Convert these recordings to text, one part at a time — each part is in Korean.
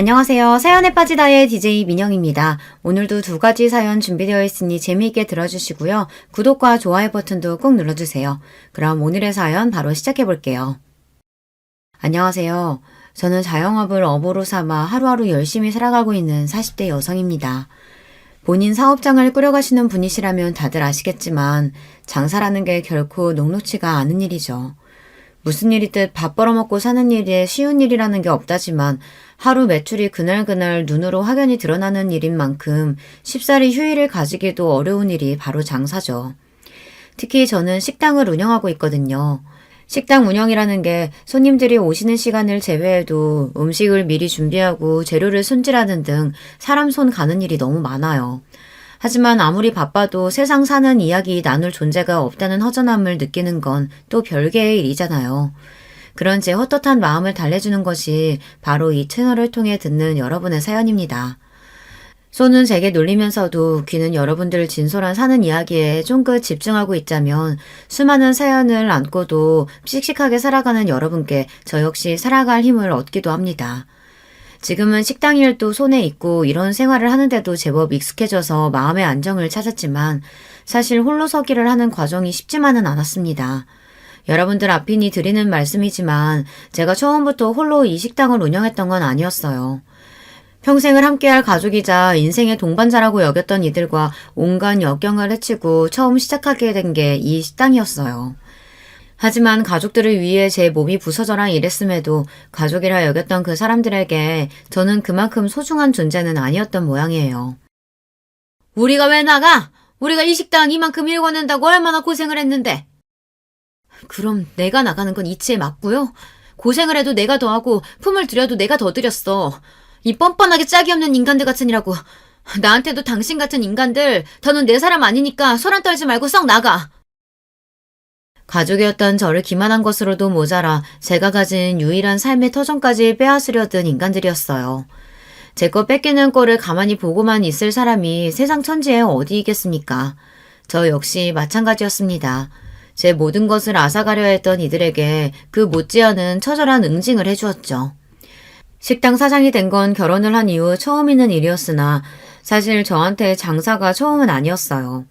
안녕하세요. 사연에 빠지다의 DJ 민영입니다. 오늘도 두 가지 사연 준비되어 있으니 재미있게 들어주시고요. 구독과 좋아요 버튼도 꼭 눌러주세요. 그럼 오늘의 사연 바로 시작해 볼게요. 안녕하세요. 저는 자영업을 업으로 삼아 하루하루 열심히 살아가고 있는 40대 여성입니다. 본인 사업장을 꾸려가시는 분이시라면 다들 아시겠지만 장사라는 게 결코 녹록지가 않은 일이죠. 무슨 일이든 밥 벌어먹고 사는 일에 쉬운 일이라는 게 없다지만 하루 매출이 그날그날 눈으로 확연히 드러나는 일인 만큼 쉽사리 휴일을 가지기도 어려운 일이 바로 장사죠. 특히 저는 식당을 운영하고 있거든요. 식당 운영이라는 게 손님들이 오시는 시간을 제외해도 음식을 미리 준비하고 재료를 손질하는 등 사람 손 가는 일이 너무 많아요. 하지만 아무리 바빠도 세상 사는 이야기 나눌 존재가 없다는 허전함을 느끼는 건 또 별개의 일이잖아요. 그런 제 헛헛한 마음을 달래주는 것이 바로 이 채널을 통해 듣는 여러분의 사연입니다. 손은 제게 놀리면서도 귀는 여러분들 진솔한 사는 이야기에 쫑긋 집중하고 있자면 수많은 사연을 안고도 씩씩하게 살아가는 여러분께 저 역시 살아갈 힘을 얻기도 합니다. 지금은 식당 일도 손에 있고 이런 생활을 하는데도 제법 익숙해져서 마음의 안정을 찾았지만 사실 홀로 서기를 하는 과정이 쉽지만은 않았습니다. 여러분들 앞이니 드리는 말씀이지만 제가 처음부터 홀로 이 식당을 운영했던 건 아니었어요. 평생을 함께할 가족이자 인생의 동반자라고 여겼던 이들과 온갖 역경을 헤치고 처음 시작하게 된 게 이 식당이었어요. 하지만 가족들을 위해 제 몸이 부서져라 이랬음에도 가족이라 여겼던 그 사람들에게 저는 그만큼 소중한 존재는 아니었던 모양이에요. 우리가 왜 나가? 우리가 이 식당 이만큼 일궈낸다고 얼마나 고생을 했는데. 그럼 내가 나가는 건 이치에 맞고요. 고생을 해도 내가 더 하고 품을 들여도 내가 더 들였어. 이 뻔뻔하게 짝이 없는 인간들 같으니라고. 나한테도 당신 같은 인간들 더는 내 사람 아니니까 소란 떨지 말고 썩 나가. 가족이었던 저를 기만한 것으로도 모자라 제가 가진 유일한 삶의 터전까지 빼앗으려던 인간들이었어요. 제 거 뺏기는 꼴을 가만히 보고만 있을 사람이 세상 천지에 어디 있겠습니까? 저 역시 마찬가지였습니다. 제 모든 것을 앗아가려 했던 이들에게 그 못지않은 처절한 응징을 해주었죠. 식당 사장이 된 건 결혼을 한 이후 처음 있는 일이었으나 사실 저한테 장사가 처음은 아니었어요.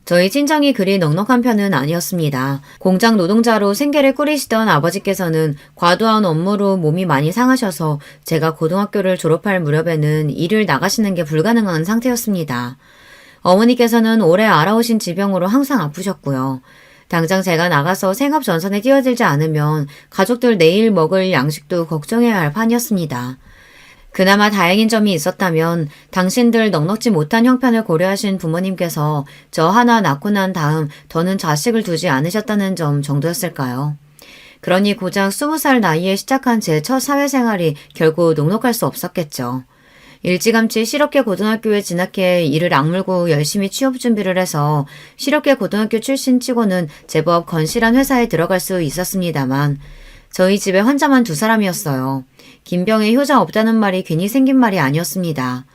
저희 친정이 그리 넉넉한 편은 아니었습니다. 공장 노동자로 생계를 꾸리시던 아버지께서는 과도한 업무로 몸이 많이 상하셔서 제가 고등학교를 졸업할 무렵에는 일을 나가시는 게 불가능한 상태였습니다. 어머니께서는 오래 앓아오신 지병으로 항상 아프셨고요. 당장 제가 나가서 생업 전선에 뛰어들지 않으면 가족들 내일 먹을 양식도 걱정해야 할 판이었습니다. 그나마 다행인 점이 있었다면 당신들 넉넉지 못한 형편을 고려하신 부모님께서 저 하나 낳고 난 다음 더는 자식을 두지 않으셨다는 점 정도였을까요? 그러니 고작 20살 나이에 시작한 제 첫 사회생활이 결국 녹록할 수 없었겠죠. 일찌감치 실업계 고등학교에 진학해 이를 악물고 열심히 취업 준비를 해서 실업계 고등학교 출신 치고는 제법 건실한 회사에 들어갈 수 있었습니다만 저희 집에 환자만 2사람이었어요. 김병에 효자 없다는 말이 괜히 생긴 말이 아니었습니다.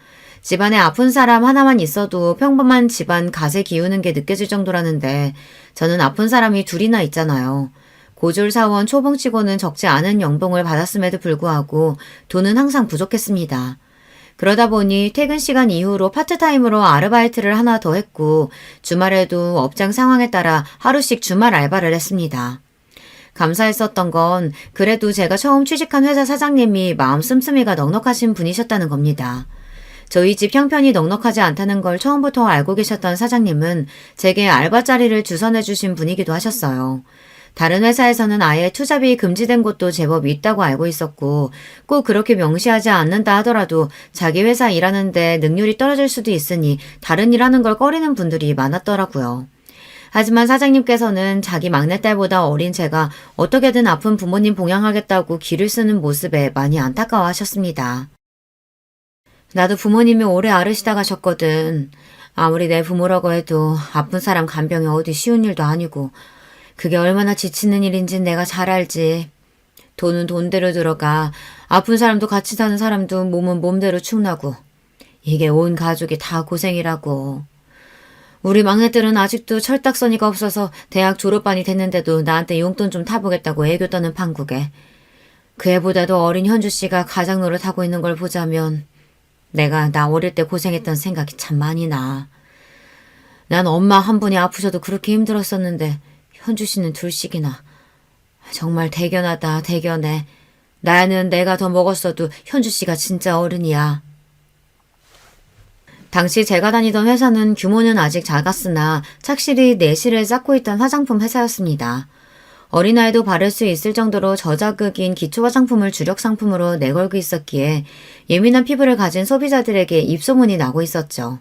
집안에 아픈 사람 하나만 있어도 평범한 집안 갓에 기우는 게 느껴질 정도라는데 저는 아픈 사람이 2이나 있잖아요. 고졸사원 초봉치고는 적지 않은 연봉을 받았음에도 불구하고 돈은 항상 부족했습니다. 그러다 보니 퇴근 시간 이후로 파트타임으로 아르바이트를 하나 더 했고 주말에도 업장 상황에 따라 하루씩 주말 알바를 했습니다. 감사했었던 건 그래도 제가 처음 취직한 회사 사장님이 마음 씀씀이가 넉넉하신 분이셨다는 겁니다. 저희 집 형편이 넉넉하지 않다는 걸 처음부터 알고 계셨던 사장님은 제게 알바 자리를 주선해 주신 분이기도 하셨어요. 다른 회사에서는 아예 투잡이 금지된 곳도 제법 있다고 알고 있었고 꼭 그렇게 명시하지 않는다 하더라도 자기 회사 일하는데 능률이 떨어질 수도 있으니 다른 일 하는 걸 꺼리는 분들이 많았더라고요. 하지만 사장님께서는 자기 막내딸보다 어린 제가 어떻게든 아픈 부모님 봉양하겠다고 기를 쓰는 모습에 많이 안타까워하셨습니다. 나도 부모님이 오래 앓으시다 가셨거든. 아무리 내 부모라고 해도 아픈 사람 간병이 어디 쉬운 일도 아니고 그게 얼마나 지치는 일인진 내가 잘 알지. 돈은 돈대로 들어가 아픈 사람도 같이 사는 사람도 몸은 몸대로 축나고 이게 온 가족이 다 고생이라고. 우리 막내들은 아직도 철딱서니가 없어서 대학 졸업반이 됐는데도 나한테 용돈 좀 타보겠다고 애교 떠는 판국에 그 애보다도 어린 현주 씨가 가장 노릇하고 있는 걸 보자면 내가 나 어릴 때 고생했던 생각이 참 많이 나. 난 엄마 한 분이 아프셔도 그렇게 힘들었었는데 현주 씨는 둘씩이나. 정말 대견하다, 대견해. 나는 내가 더 먹었어도 현주 씨가 진짜 어른이야. 당시 제가 다니던 회사는 규모는 아직 작았으나 착실히 내실을 쌓고 있던 화장품 회사였습니다. 어린아이도 바를 수 있을 정도로 저자극인 기초 화장품을 주력 상품으로 내걸고 있었기에 예민한 피부를 가진 소비자들에게 입소문이 나고 있었죠.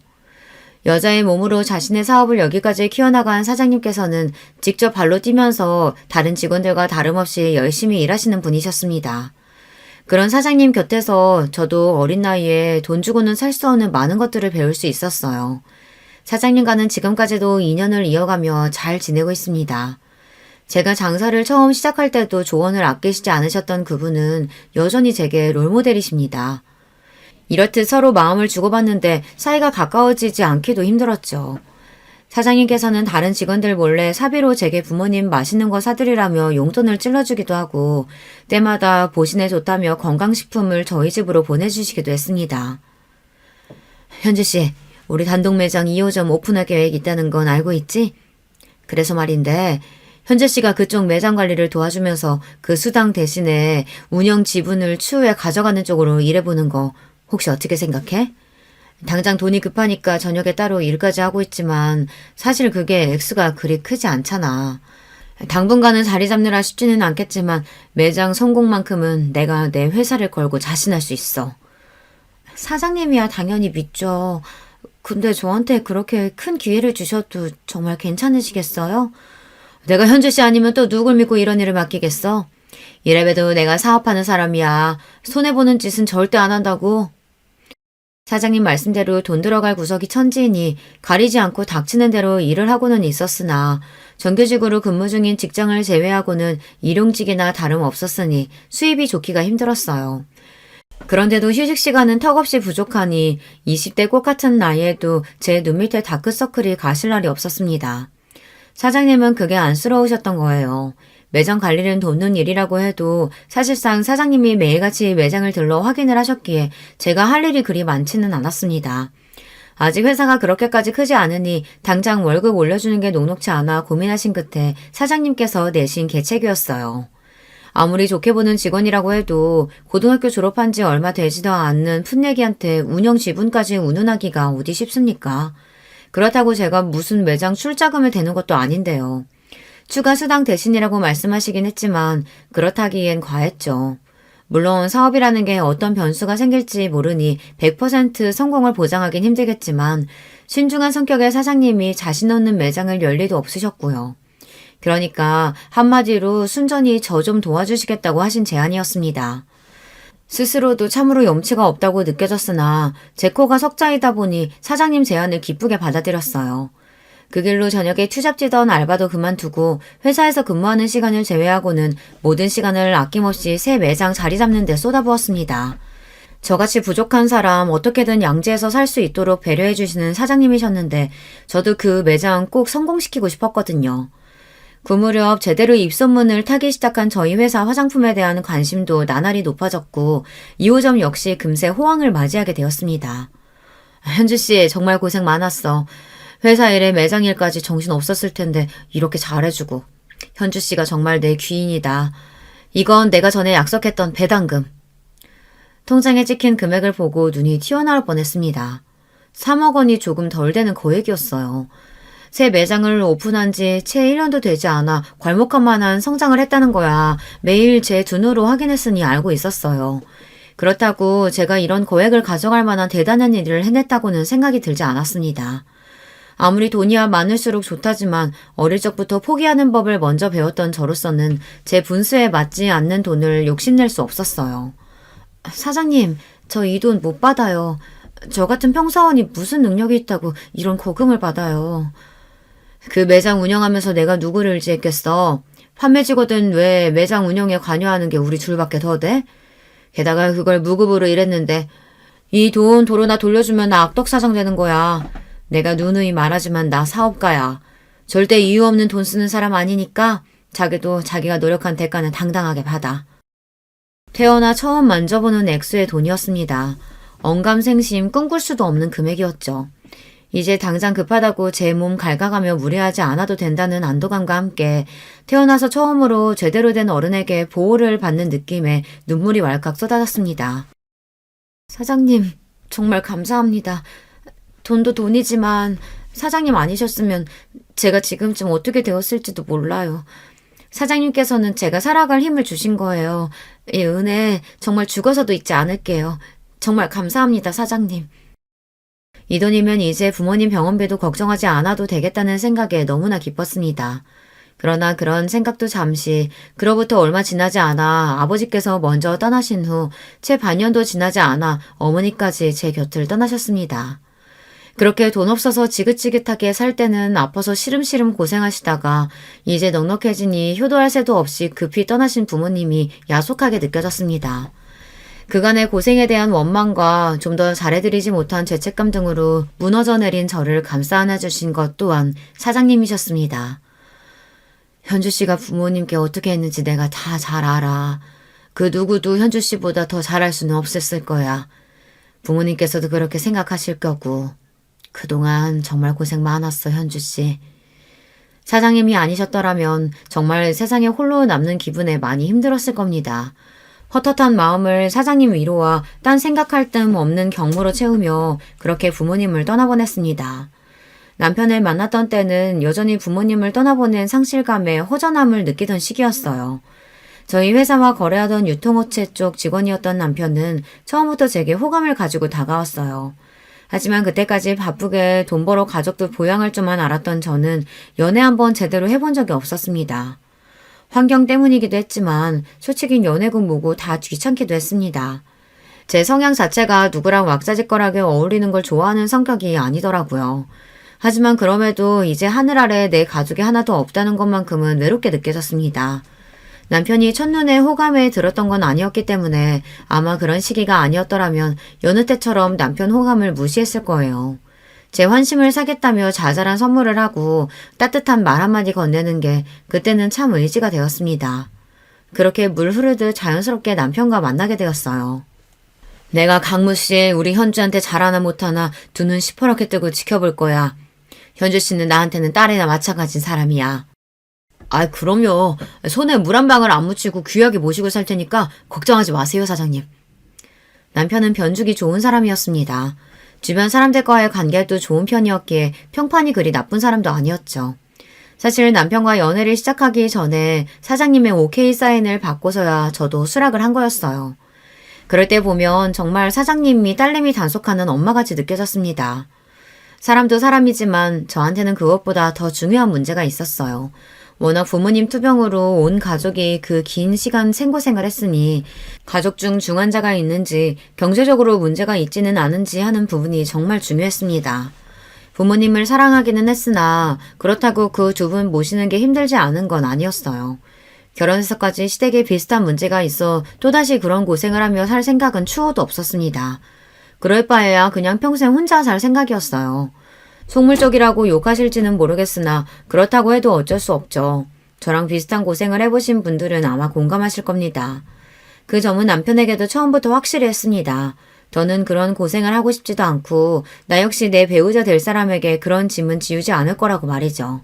여자의 몸으로 자신의 사업을 여기까지 키워나간 사장님께서는 직접 발로 뛰면서 다른 직원들과 다름없이 열심히 일하시는 분이셨습니다. 그런 사장님 곁에서 저도 어린 나이에 돈 주고는 살 수 없는 많은 것들을 배울 수 있었어요. 사장님과는 지금까지도 인연을 이어가며 잘 지내고 있습니다. 제가 장사를 처음 시작할 때도 조언을 아끼시지 않으셨던 그분은 여전히 제게 롤모델이십니다. 이렇듯 서로 마음을 주고받는데 사이가 가까워지지 않기도 힘들었죠. 사장님께서는 다른 직원들 몰래 사비로 제게 부모님 맛있는 거 사드리라며 용돈을 찔러주기도 하고 때마다 보신에 좋다며 건강식품을 저희 집으로 보내주시기도 했습니다. 현주 씨, 우리 단독 매장 2호점 오픈할 계획 있다는 건 알고 있지? 그래서 말인데 현재 씨가 그쪽 매장 관리를 도와주면서 그 수당 대신에 운영 지분을 추후에 가져가는 쪽으로 일해보는 거 혹시 어떻게 생각해? 당장 돈이 급하니까 저녁에 따로 일까지 하고 있지만 사실 그게 액수가 그리 크지 않잖아. 당분간은 자리 잡느라 쉽지는 않겠지만 매장 성공만큼은 내가 내 회사를 걸고 자신할 수 있어. 사장님이야 당연히 믿죠. 근데 저한테 그렇게 큰 기회를 주셔도 정말 괜찮으시겠어요? 내가 현주 씨 아니면 또 누굴 믿고 이런 일을 맡기겠어? 이래봬도 내가 사업하는 사람이야. 손해보는 짓은 절대 안 한다고. 사장님 말씀대로 돈 들어갈 구석이 천지이니 가리지 않고 닥치는 대로 일을 하고는 있었으나 정규직으로 근무 중인 직장을 제외하고는 일용직이나 다름없었으니 수입이 좋기가 힘들었어요. 그런데도 휴식 시간은 턱없이 부족하니 20대 꽃 같은 나이에도 제 눈 밑에 다크서클이 가실 날이 없었습니다. 사장님은 그게 안쓰러우셨던 거예요. 매장 관리는 돕는 일이라고 해도 사실상 사장님이 매일같이 매장을 들러 확인을 하셨기에 제가 할 일이 그리 많지는 않았습니다. 아직 회사가 그렇게까지 크지 않으니 당장 월급 올려주는 게 녹록치 않아 고민하신 끝에 사장님께서 내신 계책이었어요. 아무리 좋게 보는 직원이라고 해도 고등학교 졸업한 지 얼마 되지도 않는 풋내기한테 운영 지분까지 운운하기가 어디 쉽습니까? 그렇다고 제가 무슨 매장 출자금을 대는 것도 아닌데요. 추가 수당 대신이라고 말씀하시긴 했지만 그렇다기엔 과했죠. 물론 사업이라는 게 어떤 변수가 생길지 모르니 100% 성공을 보장하긴 힘들겠지만 신중한 성격의 사장님이 자신 없는 매장을 열 리도 없으셨고요. 그러니까 한마디로 순전히 저 좀 도와주시겠다고 하신 제안이었습니다. 스스로도 참으로 염치가 없다고 느껴졌으나 제 코가 석자이다 보니 사장님 제안을 기쁘게 받아들였어요. 그 길로 저녁에 투잡지던 알바도 그만두고 회사에서 근무하는 시간을 제외하고는 모든 시간을 아낌없이 새 매장 자리 잡는 데 쏟아부었습니다. 저같이 부족한 사람 어떻게든 양지해서 살 수 있도록 배려해 주시는 사장님이셨는데 저도 그 매장 꼭 성공시키고 싶었거든요. 그 무렵 제대로 입소문을 타기 시작한 저희 회사 화장품에 대한 관심도 나날이 높아졌고 2호점 역시 금세 호황을 맞이하게 되었습니다. 현주 씨 정말 고생 많았어. 회사 일에 매장 일까지 정신 없었을 텐데 이렇게 잘해주고. 현주 씨가 정말 내 귀인이다. 이건 내가 전에 약속했던 배당금. 통장에 찍힌 금액을 보고 눈이 튀어나올 뻔했습니다. 3억 원이 조금 덜 되는 거액이었어요. 새 매장을 오픈한 지 채 1년도 되지 않아 괄목할 만한 성장을 했다는 거야. 매일 제 두 눈으로 확인했으니 알고 있었어요. 그렇다고 제가 이런 거액을 가져갈 만한 대단한 일을 해냈다고는 생각이 들지 않았습니다. 아무리 돈이야 많을수록 좋다지만 어릴 적부터 포기하는 법을 먼저 배웠던 저로서는 제 분수에 맞지 않는 돈을 욕심낼 수 없었어요. 사장님, 저 이 돈 못 받아요. 저 같은 평사원이 무슨 능력이 있다고 이런 거금을 받아요. 그 매장 운영하면서 내가 누구를 의지했겠어. 판매직거든 왜 매장 운영에 관여하는 게 우리 둘밖에 더 돼? 게다가 그걸 무급으로 일했는데 이 돈 도로 나 돌려주면 나 악덕사장 되는 거야. 내가 누누이 말하지만 나 사업가야. 절대 이유 없는 돈 쓰는 사람 아니니까 자기도 자기가 노력한 대가는 당당하게 받아. 태어나 처음 만져보는 액수의 돈이었습니다. 언감생심 꿈꿀 수도 없는 금액이었죠. 이제 당장 급하다고 제 몸 갉아가며 무리하지 않아도 된다는 안도감과 함께 태어나서 처음으로 제대로 된 어른에게 보호를 받는 느낌에 눈물이 왈칵 쏟아졌습니다. 사장님, 정말 감사합니다. 돈도 돈이지만 사장님 아니셨으면 제가 지금쯤 어떻게 되었을지도 몰라요. 사장님께서는 제가 살아갈 힘을 주신 거예요. 이 은혜 정말 죽어서도 잊지 않을게요. 정말 감사합니다, 사장님. 이 돈이면 이제 부모님 병원비도 걱정하지 않아도 되겠다는 생각에 너무나 기뻤습니다. 그러나 그런 생각도 잠시, 그로부터 얼마 지나지 않아 아버지께서 먼저 떠나신 후 채 반년도 지나지 않아 어머니까지 제 곁을 떠나셨습니다. 그렇게 돈 없어서 지긋지긋하게 살 때는 아파서 시름시름 고생하시다가 이제 넉넉해지니 효도할 새도 없이 급히 떠나신 부모님이 야속하게 느껴졌습니다. 그간의 고생에 대한 원망과 좀 더 잘해드리지 못한 죄책감 등으로 무너져 내린 저를 감싸 안아주신 것 또한 사장님이셨습니다. 현주 씨가 부모님께 어떻게 했는지 내가 다 잘 알아. 그 누구도 현주 씨보다 더 잘할 수는 없었을 거야. 부모님께서도 그렇게 생각하실 거고. 그동안 정말 고생 많았어, 현주 씨. 사장님이 아니셨더라면 정말 세상에 홀로 남는 기분에 많이 힘들었을 겁니다. 헛헛한 마음을 사장님 위로와 딴 생각할 틈 없는 경무로 채우며 그렇게 부모님을 떠나보냈습니다. 남편을 만났던 때는 여전히 부모님을 떠나보낸 상실감에 허전함을 느끼던 시기였어요. 저희 회사와 거래하던 유통업체 쪽 직원이었던 남편은 처음부터 제게 호감을 가지고 다가왔어요. 하지만 그때까지 바쁘게 돈 벌어 가족들 보양할 줄만 알았던 저는 연애 한번 제대로 해본 적이 없었습니다. 환경 때문이기도 했지만 솔직히 연애고 뭐고 다 귀찮기도 했습니다. 제 성향 자체가 누구랑 왁자지껄하게 어울리는 걸 좋아하는 성격이 아니더라고요. 하지만 그럼에도 이제 하늘 아래 내 가족이 하나도 없다는 것만큼은 외롭게 느껴졌습니다. 남편이 첫눈에 호감에 들었던 건 아니었기 때문에 아마 그런 시기가 아니었더라면 여느 때처럼 남편 호감을 무시했을 거예요. 제 환심을 사겠다며 자잘한 선물을 하고 따뜻한 말 한마디 건네는 게 그때는 참 의지가 되었습니다. 그렇게 물 흐르듯 자연스럽게 남편과 만나게 되었어요. 내가 강무씨 우리 현주한테 잘하나 못하나 두 눈 시퍼렇게 뜨고 지켜볼 거야. 현주 씨는 나한테는 딸이나 마찬가지인 사람이야. 아이 그럼요. 손에 물 한 방울 안 묻히고 귀하게 모시고 살 테니까 걱정하지 마세요, 사장님. 남편은 변죽이 좋은 사람이었습니다. 주변 사람들과의 관계도 좋은 편이었기에 평판이 그리 나쁜 사람도 아니었죠. 사실 남편과 연애를 시작하기 전에 사장님의 오케이 사인을 받고서야 저도 수락을 한 거였어요. 그럴 때 보면 정말 사장님이 딸내미 단속하는 엄마같이 느껴졌습니다. 사람도 사람이지만 저한테는 그것보다 더 중요한 문제가 있었어요. 워낙 부모님 투병으로 온 가족이 그 긴 시간 생고생을 했으니 가족 중 중환자가 있는지 경제적으로 문제가 있지는 않은지 하는 부분이 정말 중요했습니다. 부모님을 사랑하기는 했으나 그렇다고 그 두 분 모시는 게 힘들지 않은 건 아니었어요. 결혼해서까지 시댁에 비슷한 문제가 있어 또다시 그런 고생을 하며 살 생각은 추호도 없었습니다. 그럴 바에야 그냥 평생 혼자 살 생각이었어요. 속물적이라고 욕하실지는 모르겠으나 그렇다고 해도 어쩔 수 없죠. 저랑 비슷한 고생을 해보신 분들은 아마 공감하실 겁니다. 그 점은 남편에게도 처음부터 확실히 했습니다. 더는 그런 고생을 하고 싶지도 않고 나 역시 내 배우자 될 사람에게 그런 짐은 지우지 않을 거라고 말이죠.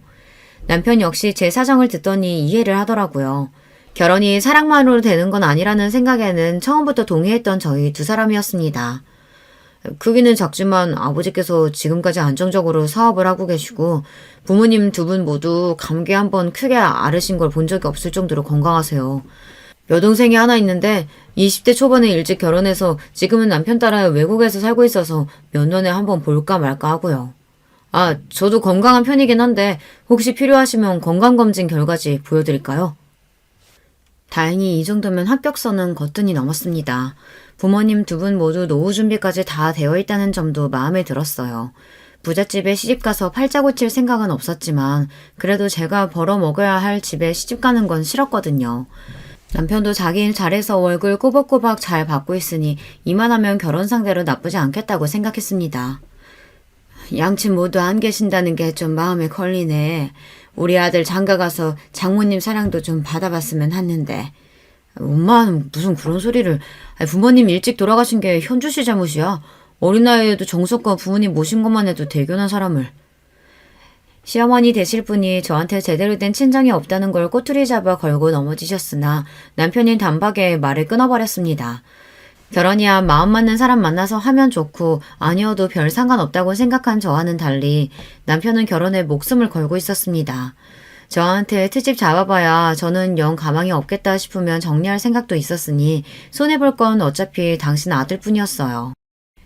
남편 역시 제 사정을 듣더니 이해를 하더라고요. 결혼이 사랑만으로 되는 건 아니라는 생각에는 처음부터 동의했던 저희 두 사람이었습니다. 크기는 작지만 아버지께서 지금까지 안정적으로 사업을 하고 계시고 부모님 두 분 모두 감기 한번 크게 앓으신 걸 본 적이 없을 정도로 건강하세요. 여동생이 하나 있는데 20대 초반에 일찍 결혼해서 지금은 남편 따라 외국에서 살고 있어서 몇 년에 한번 볼까 말까 하고요. 저도 건강한 편이긴 한데 혹시 필요하시면 건강검진 결과지 보여드릴까요? 다행히 이 정도면 합격선은 거뜬히 넘었습니다. 부모님 두 분 모두 노후 준비까지 다 되어 있다는 점도 마음에 들었어요. 부잣집에 시집가서 팔자 고칠 생각은 없었지만 그래도 제가 벌어먹어야 할 집에 시집가는 건 싫었거든요. 남편도 자기 일 잘해서 월급 꼬박꼬박 잘 받고 있으니 이만하면 결혼 상대로 나쁘지 않겠다고 생각했습니다. 양친 모두 안 계신다는 게 좀 마음에 걸리네. 우리 아들 장가 가서 장모님 사랑도 좀 받아봤으면 했는데 엄마는 무슨 그런 소리를. 부모님 일찍 돌아가신 게 현주 씨 잘못이야. 어린 나이에도 정석과 부모님 모신 것만 해도 대견한 사람을. 시어머니 되실 분이 저한테 제대로 된 친정이 없다는 걸 꼬투리 잡아 걸고 넘어지셨으나 남편인 단박에 말을 끊어버렸습니다. 결혼이야 마음 맞는 사람 만나서 하면 좋고 아니어도 별 상관없다고 생각한 저와는 달리 남편은 결혼에 목숨을 걸고 있었습니다. 저한테 트집 잡아봐야 저는 영 가망이 없겠다 싶으면 정리할 생각도 있었으니 손해볼 건 어차피 당신 아들뿐이었어요.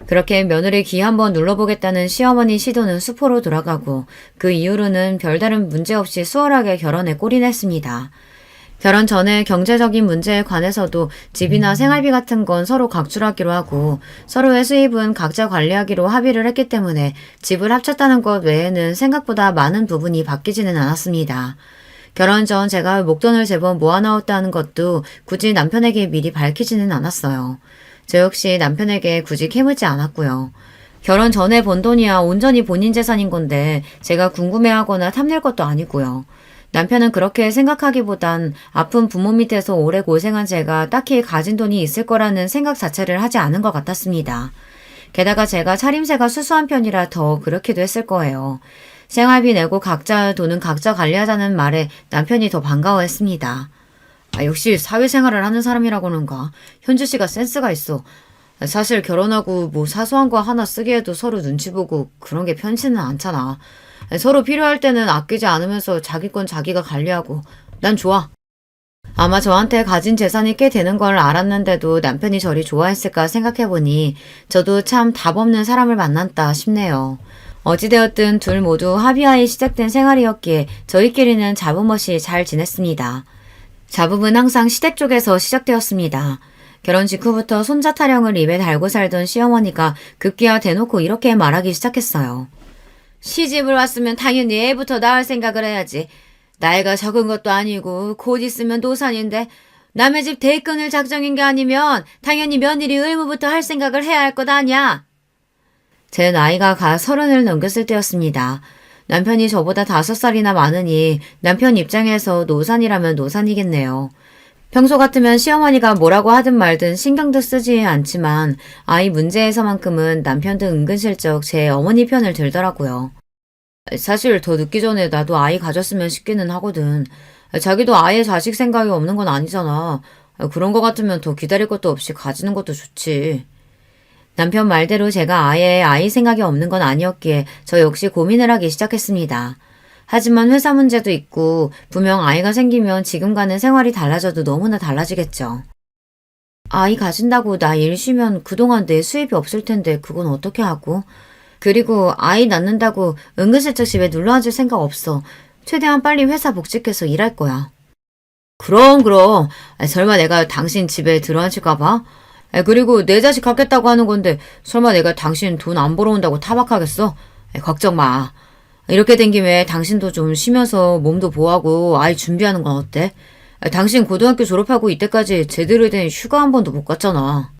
그렇게 며느리 귀 한번 눌러보겠다는 시어머니 시도는 수포로 돌아가고 그 이후로는 별다른 문제 없이 수월하게 결혼에 골인했습니다. 결혼 전에 경제적인 문제에 관해서도 집이나 생활비 같은 건 서로 각출하기로 하고 서로의 수입은 각자 관리하기로 합의를 했기 때문에 집을 합쳤다는 것 외에는 생각보다 많은 부분이 바뀌지는 않았습니다. 결혼 전 제가 목돈을 제법 모아놓았다는 것도 굳이 남편에게 미리 밝히지는 않았어요. 저 역시 남편에게 굳이 캐묻지 않았고요. 결혼 전에 번 돈이야 온전히 본인 재산인 건데 제가 궁금해하거나 탐낼 것도 아니고요. 남편은 그렇게 생각하기보단 아픈 부모 밑에서 오래 고생한 제가 딱히 가진 돈이 있을 거라는 생각 자체를 하지 않은 것 같았습니다. 게다가 제가 차림새가 수수한 편이라 더 그렇기도 했을 거예요. 생활비 내고 각자 돈은 각자 관리하자는 말에 남편이 더 반가워했습니다. 역시 사회생활을 하는 사람이라고는가. 현주 씨가 센스가 있어. 사실 결혼하고 뭐 사소한 거 하나 쓰기에도 서로 눈치 보고 그런 게 편치는 않잖아. 서로 필요할 때는 아끼지 않으면서 자기 건 자기가 관리하고 난 좋아. 아마 저한테 가진 재산이 꽤 되는 걸 알았는데도 남편이 저리 좋아했을까 생각해보니 저도 참 답 없는 사람을 만났다 싶네요. 어찌되었든 둘 모두 합의하에 시작된 생활이었기에 저희끼리는 잡음 없이 잘 지냈습니다. 잡음은 항상 시댁 쪽에서 시작되었습니다. 결혼 직후부터 손자 타령을 입에 달고 살던 시어머니가 급기야 대놓고 이렇게 말하기 시작했어요. 시집을 왔으면 당연히 애부터 낳을 생각을 해야지. 나이가 적은 것도 아니고 곧 있으면 노산인데 남의 집 대 끊을 작정인 게 아니면 당연히 며느리 의무부터 할 생각을 해야 할 것 아냐. 제 나이가 가 30을 넘겼을 때였습니다. 남편이 저보다 5살이나 많으니 남편 입장에서 노산이라면 노산이겠네요. 평소 같으면 시어머니가 뭐라고 하든 말든 신경도 쓰지 않지만 아이 문제에서만큼은 남편도 은근슬쩍 제 어머니 편을 들더라고요. 사실 더 늦기 전에 나도 아이 가졌으면 싶기는 하거든. 자기도 아예 자식 생각이 없는 건 아니잖아. 그런 거 같으면 더 기다릴 것도 없이 가지는 것도 좋지. 남편 말대로 제가 아예 아이 생각이 없는 건 아니었기에 저 역시 고민을 하기 시작했습니다. 하지만 회사 문제도 있고 분명 아이가 생기면 지금과는 생활이 달라져도 너무나 달라지겠죠. 아이 가진다고 나 일 쉬면 그동안 내 수입이 없을 텐데 그건 어떻게 하고? 그리고 아이 낳는다고 은근슬쩍 집에 눌러앉을 생각 없어. 최대한 빨리 회사 복직해서 일할 거야. 그럼. 설마 내가 당신 집에 들어앉힐까 봐? 그리고 내 자식 갖겠다고 하는 건데 설마 내가 당신 돈 안 벌어온다고 타박하겠어? 걱정 마. 이렇게 된 김에 당신도 좀 쉬면서 몸도 보호하고 아이 준비하는 건 어때? 당신 고등학교 졸업하고 이때까지 제대로 된 휴가 한 번도 못 갔잖아.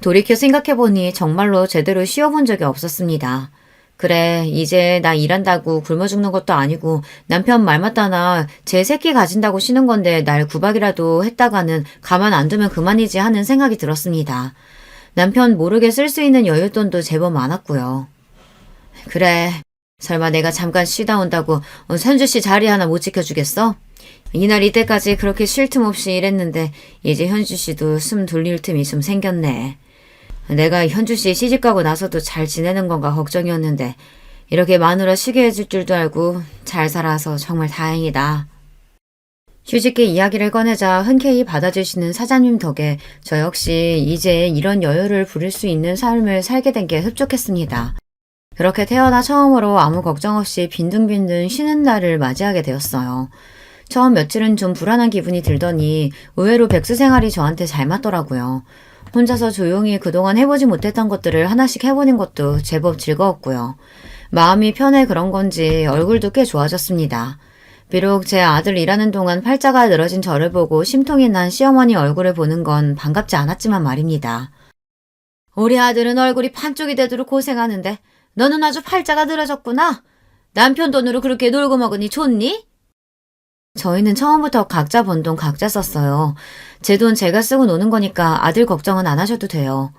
돌이켜 생각해보니 정말로 제대로 쉬어본 적이 없었습니다. 그래, 이제 나 일한다고 굶어 죽는 것도 아니고 남편 말 맞다나 제 새끼 가진다고 쉬는 건데 날 구박이라도 했다가는 가만 안 두면 그만이지 하는 생각이 들었습니다. 남편 모르게 쓸 수 있는 여윳돈도 제법 많았고요. 그래, 설마 내가 잠깐 쉬다 온다고 선주 씨 자리 하나 못 지켜주겠어? 이날 이때까지 그렇게 쉴 틈 없이 일했는데 이제 현주 씨도 숨 돌릴 틈이 좀 생겼네. 내가 현주 씨 시집가고 나서도 잘 지내는 건가 걱정이었는데 이렇게 마누라 쉬게 해줄 줄도 알고 잘 살아서 정말 다행이다. 휴직기 이야기를 꺼내자 흔쾌히 받아주시는 사장님 덕에 저 역시 이제 이런 여유를 부릴 수 있는 삶을 살게 된 게 흡족했습니다. 그렇게 태어나 처음으로 아무 걱정 없이 빈둥빈둥 쉬는 날을 맞이하게 되었어요. 처음 며칠은 좀 불안한 기분이 들더니 의외로 백수 생활이 저한테 잘 맞더라고요. 혼자서 조용히 그동안 해보지 못했던 것들을 하나씩 해보는 것도 제법 즐거웠고요. 마음이 편해 그런 건지 얼굴도 꽤 좋아졌습니다. 비록 제 아들 일하는 동안 팔자가 늘어진 저를 보고 심통이 난 시어머니 얼굴을 보는 건 반갑지 않았지만 말입니다. 우리 아들은 얼굴이 판쪽이 되도록 고생하는데 너는 아주 팔자가 늘어졌구나. 남편 돈으로 그렇게 놀고 먹으니 좋니? 저희는 처음부터 각자 번 돈 각자 썼어요. 제 돈 제가 쓰고 노는 거니까 아들 걱정은 안 하셔도 돼요.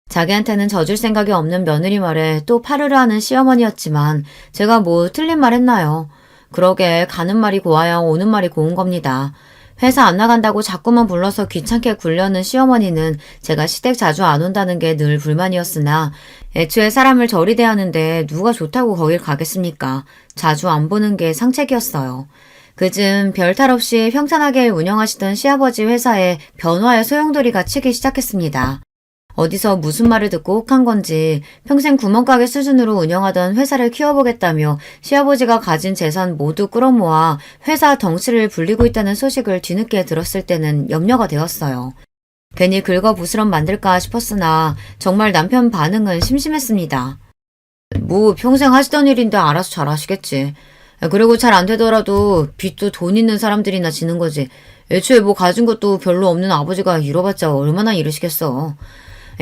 자기한테는 져줄 생각이 없는 며느리 말에 또 파르르 하는 시어머니였지만 제가 뭐 틀린 말 했나요? 그러게 가는 말이 고와야 오는 말이 고운 겁니다. 회사 안 나간다고 자꾸만 불러서 귀찮게 굴려는 시어머니는 제가 시댁 자주 안 온다는 게 늘 불만이었으나 애초에 사람을 저리 대하는데 누가 좋다고 거길 가겠습니까? 자주 안 보는 게 상책이었어요. 그즘 별탈 없이 평탄하게 운영하시던 시아버지 회사에 변화의 소용돌이가 치기 시작했습니다. 어디서 무슨 말을 듣고 혹한 건지 평생 구멍가게 수준으로 운영하던 회사를 키워보겠다며 시아버지가 가진 재산 모두 끌어모아 회사 덩치를 불리고 있다는 소식을 뒤늦게 들었을 때는 염려가 되었어요. 괜히 긁어부스럼 만들까 싶었으나 정말 남편 반응은 심심했습니다. 뭐 평생 하시던 일인데 알아서 잘 하시겠지. 그리고 잘 안 되더라도 빚도 돈 있는 사람들이나 지는 거지. 애초에 뭐 가진 것도 별로 없는 아버지가 이뤄봤자 얼마나 이르시겠어.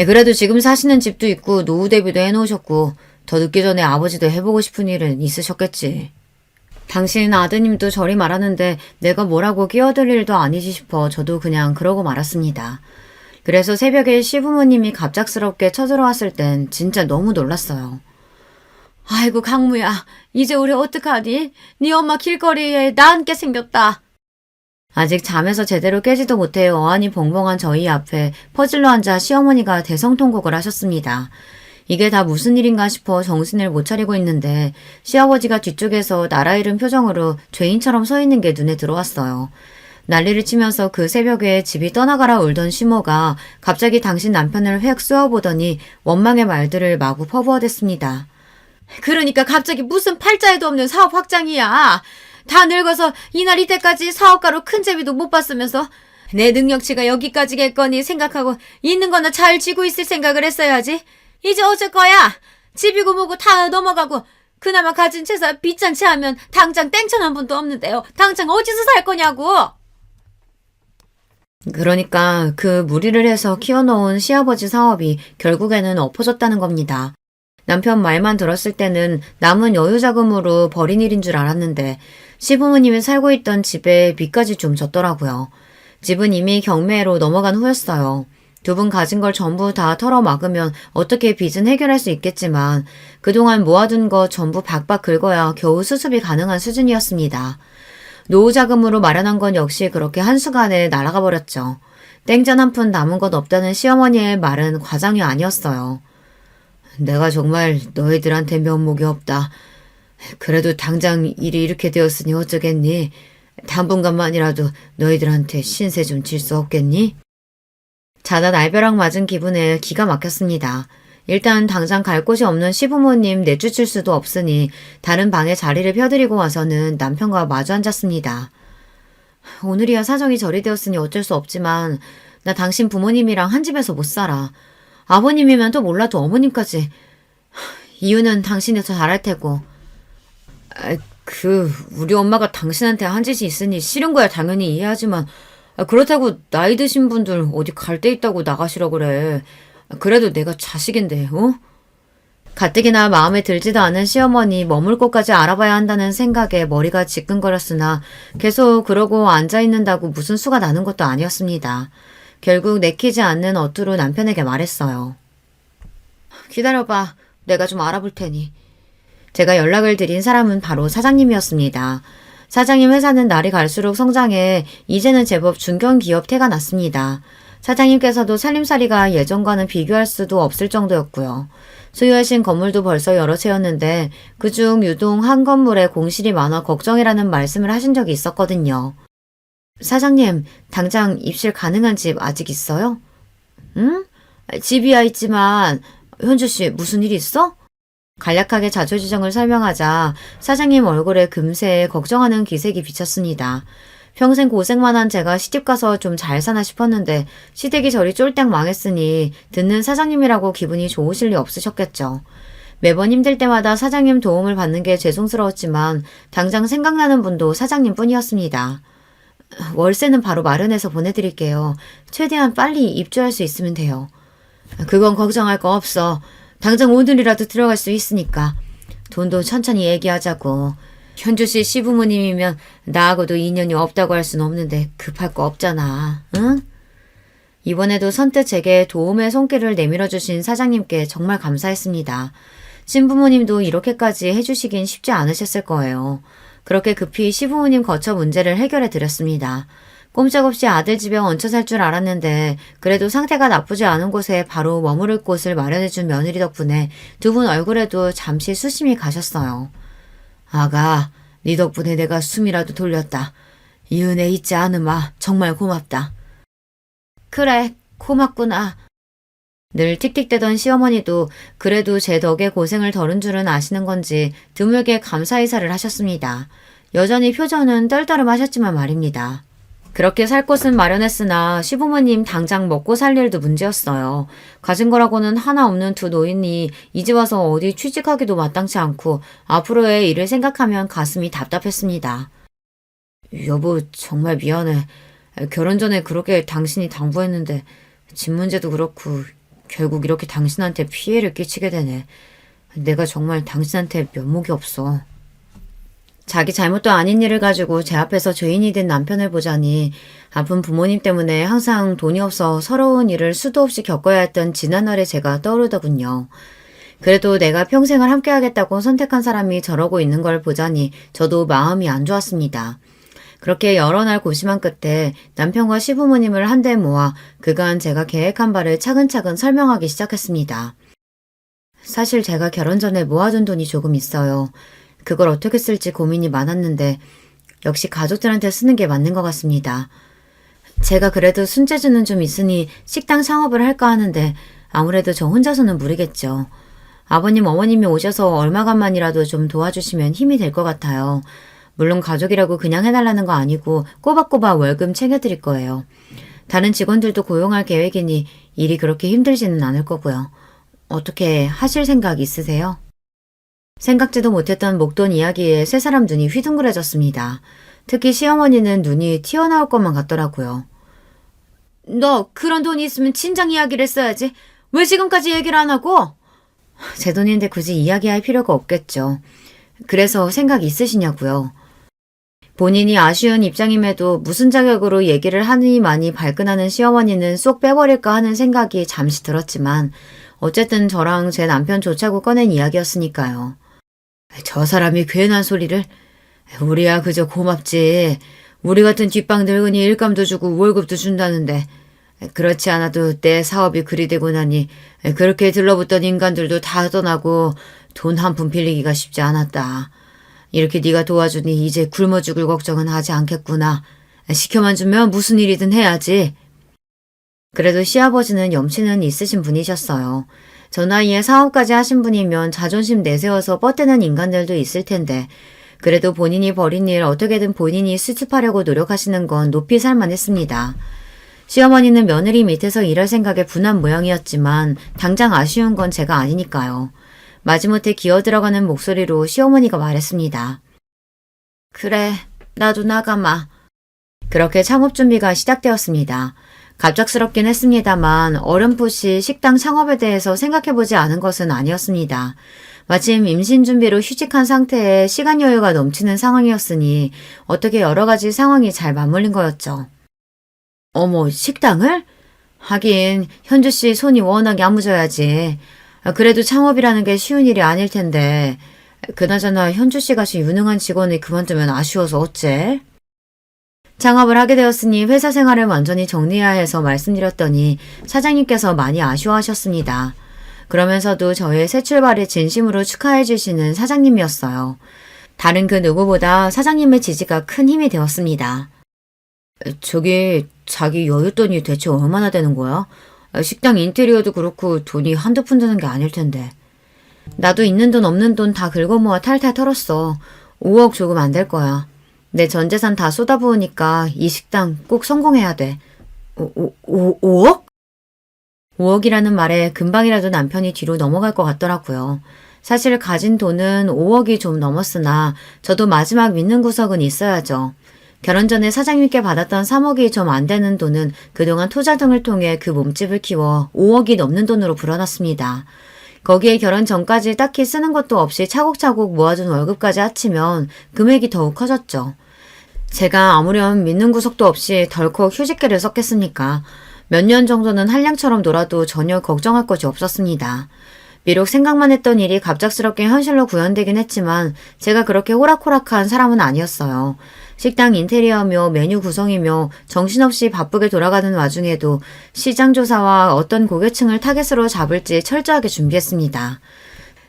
그래도 지금 사시는 집도 있고 노후 대비도 해놓으셨고 더 늦기 전에 아버지도 해보고 싶은 일은 있으셨겠지. 당신 아드님도 저리 말하는데 내가 뭐라고 끼어들 일도 아니지 싶어 저도 그냥 그러고 말았습니다. 그래서 새벽에 시부모님이 갑작스럽게 쳐들어왔을 땐 진짜 너무 놀랐어요. 아이고 강무야, 이제 우리 어떡하니? 네 엄마 길거리에 나 앉게 생겼다. 아직 잠에서 제대로 깨지도 못해 어안이 벙벙한 저희 앞에 퍼질러 앉아 시어머니가 대성통곡을 하셨습니다. 이게 다 무슨 일인가 싶어 정신을 못 차리고 있는데 시아버지가 뒤쪽에서 나라 잃은 표정으로 죄인처럼 서 있는 게 눈에 들어왔어요. 난리를 치면서 그 새벽에 집이 떠나가라 울던 시모가 갑자기 당신 남편을 획 쏘아보더니 원망의 말들을 마구 퍼부어댔습니다. 그러니까 갑자기 무슨 팔자에도 없는 사업 확장이야. 다 늙어서 이날 이때까지 사업가로 큰 재미도 못 봤으면서 내 능력치가 여기까지겠거니 생각하고 있는 거나 잘 쥐고 있을 생각을 했어야지. 이제 어쩔 거야. 집이고 뭐고 다 넘어가고 그나마 가진 재산 빚잔치 하면 당장 땡천 한 푼도 없는데요. 당장 어디서 살 거냐고. 그러니까 그 무리를 해서 키워놓은 시아버지 사업이 결국에는 엎어졌다는 겁니다. 남편 말만 들었을 때는 남은 여유자금으로 벌인 일인 줄 알았는데 시부모님이 살고 있던 집에 빚까지 좀 졌더라고요. 집은 이미 경매로 넘어간 후였어요. 두 분 가진 걸 전부 다 털어막으면 어떻게 빚은 해결할 수 있겠지만 그동안 모아둔 거 전부 박박 긁어야 겨우 수습이 가능한 수준이었습니다. 노후자금으로 마련한 건 역시 그렇게 한순간에 날아가 버렸죠. 땡전 한 푼 남은 것 없다는 시어머니의 말은 과장이 아니었어요. 내가 정말 너희들한테 면목이 없다. 그래도 당장 일이 이렇게 되었으니 어쩌겠니? 당분간만이라도 너희들한테 신세 좀 질 수 없겠니? 자다 날벼락 맞은 기분에 기가 막혔습니다. 일단 당장 갈 곳이 없는 시부모님 내쫓을 수도 없으니 다른 방에 자리를 펴드리고 와서는 남편과 마주 앉았습니다. 오늘이야 사정이 저리 되었으니 어쩔 수 없지만 나 당신 부모님이랑 한 집에서 못 살아. 아버님이면 또 몰라도 어머님까지. 이유는 당신이 더 잘할 테고. 우리 엄마가 당신한테 한 짓이 있으니 싫은 거야 당연히 이해하지만 그렇다고 나이 드신 분들 어디 갈 데 있다고 나가시라 그래. 그래도 내가 자식인데, 어? 가뜩이나 마음에 들지도 않은 시어머니 머물 곳까지 알아봐야 한다는 생각에 머리가 지끈거렸으나 계속 그러고 앉아있는다고 무슨 수가 나는 것도 아니었습니다. 결국 내키지 않는 어투로 남편에게 말했어요. 기다려봐. 내가 좀 알아볼 테니. 제가 연락을 드린 사람은 바로 사장님이었습니다. 사장님 회사는 날이 갈수록 성장해 이제는 제법 중견기업 태가 났습니다. 사장님께서도 살림살이가 예전과는 비교할 수도 없을 정도였고요. 소유하신 건물도 벌써 여러 채였는데 그중 유동 한 건물에 공실이 많아 걱정이라는 말씀을 하신 적이 있었거든요. 사장님, 당장 입실 가능한 집 아직 있어요? 응? 집이야 있지만 현주씨 무슨 일 있어? 간략하게 자초지정을 설명하자 사장님 얼굴에 금세 걱정하는 기색이 비쳤습니다. 평생 고생만 한 제가 시집가서 좀 잘 사나 싶었는데 시댁이 저리 쫄딱 망했으니 듣는 사장님이라고 기분이 좋으실 리 없으셨겠죠. 매번 힘들 때마다 사장님 도움을 받는 게 죄송스러웠지만 당장 생각나는 분도 사장님 뿐이었습니다. 월세는 바로 마련해서 보내드릴게요. 최대한 빨리 입주할 수 있으면 돼요. 그건 걱정할 거 없어. 당장 오늘이라도 들어갈 수 있으니까. 돈도 천천히 얘기하자고. 현주 씨 시부모님이면 나하고도 인연이 없다고 할 순 없는데 급할 거 없잖아. 응? 이번에도 선뜻 제게 도움의 손길을 내밀어 주신 사장님께 정말 감사했습니다. 신부모님도 이렇게까지 해주시긴 쉽지 않으셨을 거예요. 그렇게 급히 시부모님 거처 문제를 해결해 드렸습니다. 꼼짝없이 아들 집에 얹혀 살 줄 알았는데 그래도 상태가 나쁘지 않은 곳에 바로 머무를 곳을 마련해준 며느리 덕분에 두 분 얼굴에도 잠시 수심이 가셨어요. 아가, 네 덕분에 내가 숨이라도 돌렸다. 이 은혜 잊지 않으마. 정말 고맙다. 그래, 고맙구나. 늘 틱틱대던 시어머니도 그래도 제 덕에 고생을 덜은 줄은 아시는 건지 드물게 감사 인사를 하셨습니다. 여전히 표정은 떨떠름하셨지만 말입니다. 그렇게 살 곳은 마련했으나 시부모님 당장 먹고 살 일도 문제였어요. 가진 거라고는 하나 없는 두 노인이 이제 와서 어디 취직하기도 마땅치 않고 앞으로의 일을 생각하면 가슴이 답답했습니다. 여보, 정말 미안해. 결혼 전에 그렇게 당신이 당부했는데 집 문제도 그렇고 결국 이렇게 당신한테 피해를 끼치게 되네. 내가 정말 당신한테 면목이 없어. 자기 잘못도 아닌 일을 가지고 제 앞에서 죄인이 된 남편을 보자니 아픈 부모님 때문에 항상 돈이 없어 서러운 일을 수도 없이 겪어야 했던 지난날의 제가 떠오르더군요. 그래도 내가 평생을 함께하겠다고 선택한 사람이 저러고 있는 걸 보자니 저도 마음이 안 좋았습니다. 그렇게 여러 날 고심한 끝에 남편과 시부모님을 한데 모아 그간 제가 계획한 바를 차근차근 설명하기 시작했습니다. 사실 제가 결혼 전에 모아둔 돈이 조금 있어요. 그걸 어떻게 쓸지 고민이 많았는데 역시 가족들한테 쓰는 게 맞는 것 같습니다. 제가 그래도 손재주는 좀 있으니 식당 창업을 할까 하는데 아무래도 저 혼자서는 무리겠죠. 아버님, 어머님이 오셔서 얼마간만이라도 좀 도와주시면 힘이 될 것 같아요. 물론 가족이라고 그냥 해달라는 거 아니고 꼬박꼬박 월급 챙겨드릴 거예요. 다른 직원들도 고용할 계획이니 일이 그렇게 힘들지는 않을 거고요. 어떻게 하실 생각 있으세요? 생각지도 못했던 목돈 이야기에 세 사람 눈이 휘둥그레졌습니다. 특히 시어머니는 눈이 튀어나올 것만 같더라고요. 너 그런 돈이 있으면 친정 이야기를 했어야지. 왜 지금까지 얘기를 안 하고? 제 돈인데 굳이 이야기할 필요가 없겠죠. 그래서 생각 있으시냐고요. 본인이 아쉬운 입장임에도 무슨 자격으로 얘기를 하느니만이 발끈하는 시어머니는 쏙 빼버릴까 하는 생각이 잠시 들었지만 어쨌든 저랑 제 남편 좋자고 꺼낸 이야기였으니까요. 저 사람이 괜한 소리를. 우리야 그저 고맙지. 우리 같은 뒷방 늙은이 일감도 주고 월급도 준다는데 그렇지 않아도 내 사업이 그리 되고 나니 그렇게 들러붙던 인간들도 다 떠나고 돈 한 푼 빌리기가 쉽지 않았다. 이렇게 네가 도와주니 이제 굶어 죽을 걱정은 하지 않겠구나. 시켜만 주면 무슨 일이든 해야지. 그래도 시아버지는 염치는 있으신 분이셨어요. 저 나이에 사업까지 하신 분이면 자존심 내세워서 뻗대는 인간들도 있을 텐데 그래도 본인이 벌인 일 어떻게든 본인이 수습하려고 노력하시는 건 높이 살만했습니다. 시어머니는 며느리 밑에서 일할 생각에 분한 모양이었지만 당장 아쉬운 건 제가 아니니까요. 마지못해 기어들어가는 목소리로 시어머니가 말했습니다. 그래, 나도 나가마. 그렇게 창업 준비가 시작되었습니다. 갑작스럽긴 했습니다만 어렴풋이 식당 창업에 대해서 생각해보지 않은 것은 아니었습니다. 마침 임신 준비로 휴직한 상태에 시간 여유가 넘치는 상황이었으니 어떻게 여러 가지 상황이 잘 맞물린 거였죠. 어머, 식당을? 하긴 현주 씨 손이 워낙 야무져야지. 그래도 창업이라는 게 쉬운 일이 아닐 텐데 그나저나 현주 씨 같이 유능한 직원이 그만두면 아쉬워서 어째? 창업을 하게 되었으니 회사 생활을 완전히 정리해야 해서 말씀드렸더니 사장님께서 많이 아쉬워하셨습니다. 그러면서도 저의 새 출발을 진심으로 축하해 주시는 사장님이었어요. 다른 그 누구보다 사장님의 지지가 큰 힘이 되었습니다. 저기 자기 여윳돈이 대체 얼마나 되는 거야? 식당 인테리어도 그렇고 돈이 한두 푼 드는 게 아닐 텐데. 나도 있는 돈 없는 돈 다 긁어모아 탈탈 털었어. 5억 조금 안 될 거야. 내 전 재산 다 쏟아부으니까 이 식당 꼭 성공해야 돼. 5억? 5억이라는 말에 금방이라도 남편이 뒤로 넘어갈 것 같더라고요. 사실 가진 돈은 5억이 좀 넘었으나 저도 마지막 믿는 구석은 있어야죠. 결혼 전에 사장님께 받았던 3억이 좀 안 되는 돈은 그동안 투자 등을 통해 그 몸집을 키워 5억이 넘는 돈으로 불어났습니다. 거기에 결혼 전까지 딱히 쓰는 것도 없이 차곡차곡 모아둔 월급까지 합치면 금액이 더욱 커졌죠. 제가 아무렴 믿는 구석도 없이 덜컥 휴직계를 썼겠습니까? 몇 년 정도는 한량처럼 놀아도 전혀 걱정할 것이 없었습니다. 비록 생각만 했던 일이 갑작스럽게 현실로 구현되긴 했지만 제가 그렇게 호락호락한 사람은 아니었어요. 식당 인테리어며 메뉴 구성이며 정신없이 바쁘게 돌아가는 와중에도 시장 조사와 어떤 고객층을 타겟으로 잡을지 철저하게 준비했습니다.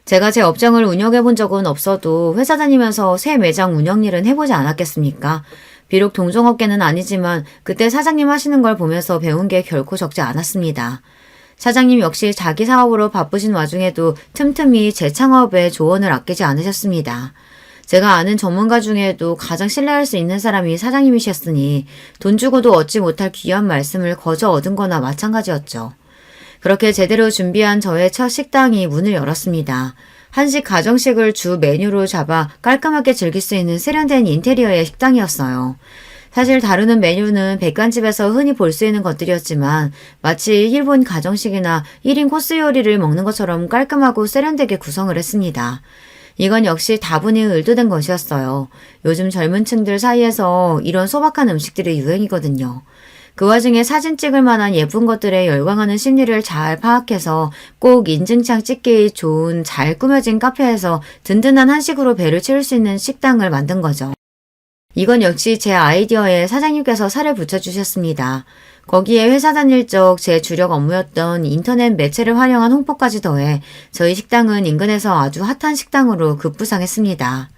제가 제 업장을 운영해 본 적은 없어도 회사 다니면서 새 매장 운영 일은 해보지 않았겠습니까? 비록 동종업계는 아니지만 그때 사장님 하시는 걸 보면서 배운 게 결코 적지 않았습니다. 사장님 역시 자기 사업으로 바쁘신 와중에도 틈틈이 재창업에 조언을 아끼지 않으셨습니다. 제가 아는 전문가 중에도 가장 신뢰할 수 있는 사람이 사장님이셨으니 돈 주고도 얻지 못할 귀한 말씀을 거저 얻은 거나 마찬가지였죠. 그렇게 제대로 준비한 저의 첫 식당이 문을 열었습니다. 한식 가정식을 주 메뉴로 잡아 깔끔하게 즐길 수 있는 세련된 인테리어의 식당이었어요. 사실 다루는 메뉴는 백반집에서 흔히 볼 수 있는 것들이었지만 마치 일본 가정식이나 1인 코스 요리를 먹는 것처럼 깔끔하고 세련되게 구성을 했습니다. 이건 역시 다분히 의도된 것이었어요. 요즘 젊은 층들 사이에서 이런 소박한 음식들이 유행이거든요. 그 와중에 사진 찍을 만한 예쁜 것들에 열광하는 심리를 잘 파악해서 꼭 인증창 찍기 좋은 잘 꾸며진 카페에서 든든한 한식으로 배를 채울 수 있는 식당을 만든 거죠. 이건 역시 제 아이디어에 사장님께서 살을 붙여주셨습니다. 거기에 회사 다닐 적 제 주력 업무였던 인터넷 매체를 활용한 홍보까지 더해 저희 식당은 인근에서 아주 핫한 식당으로 급부상했습니다.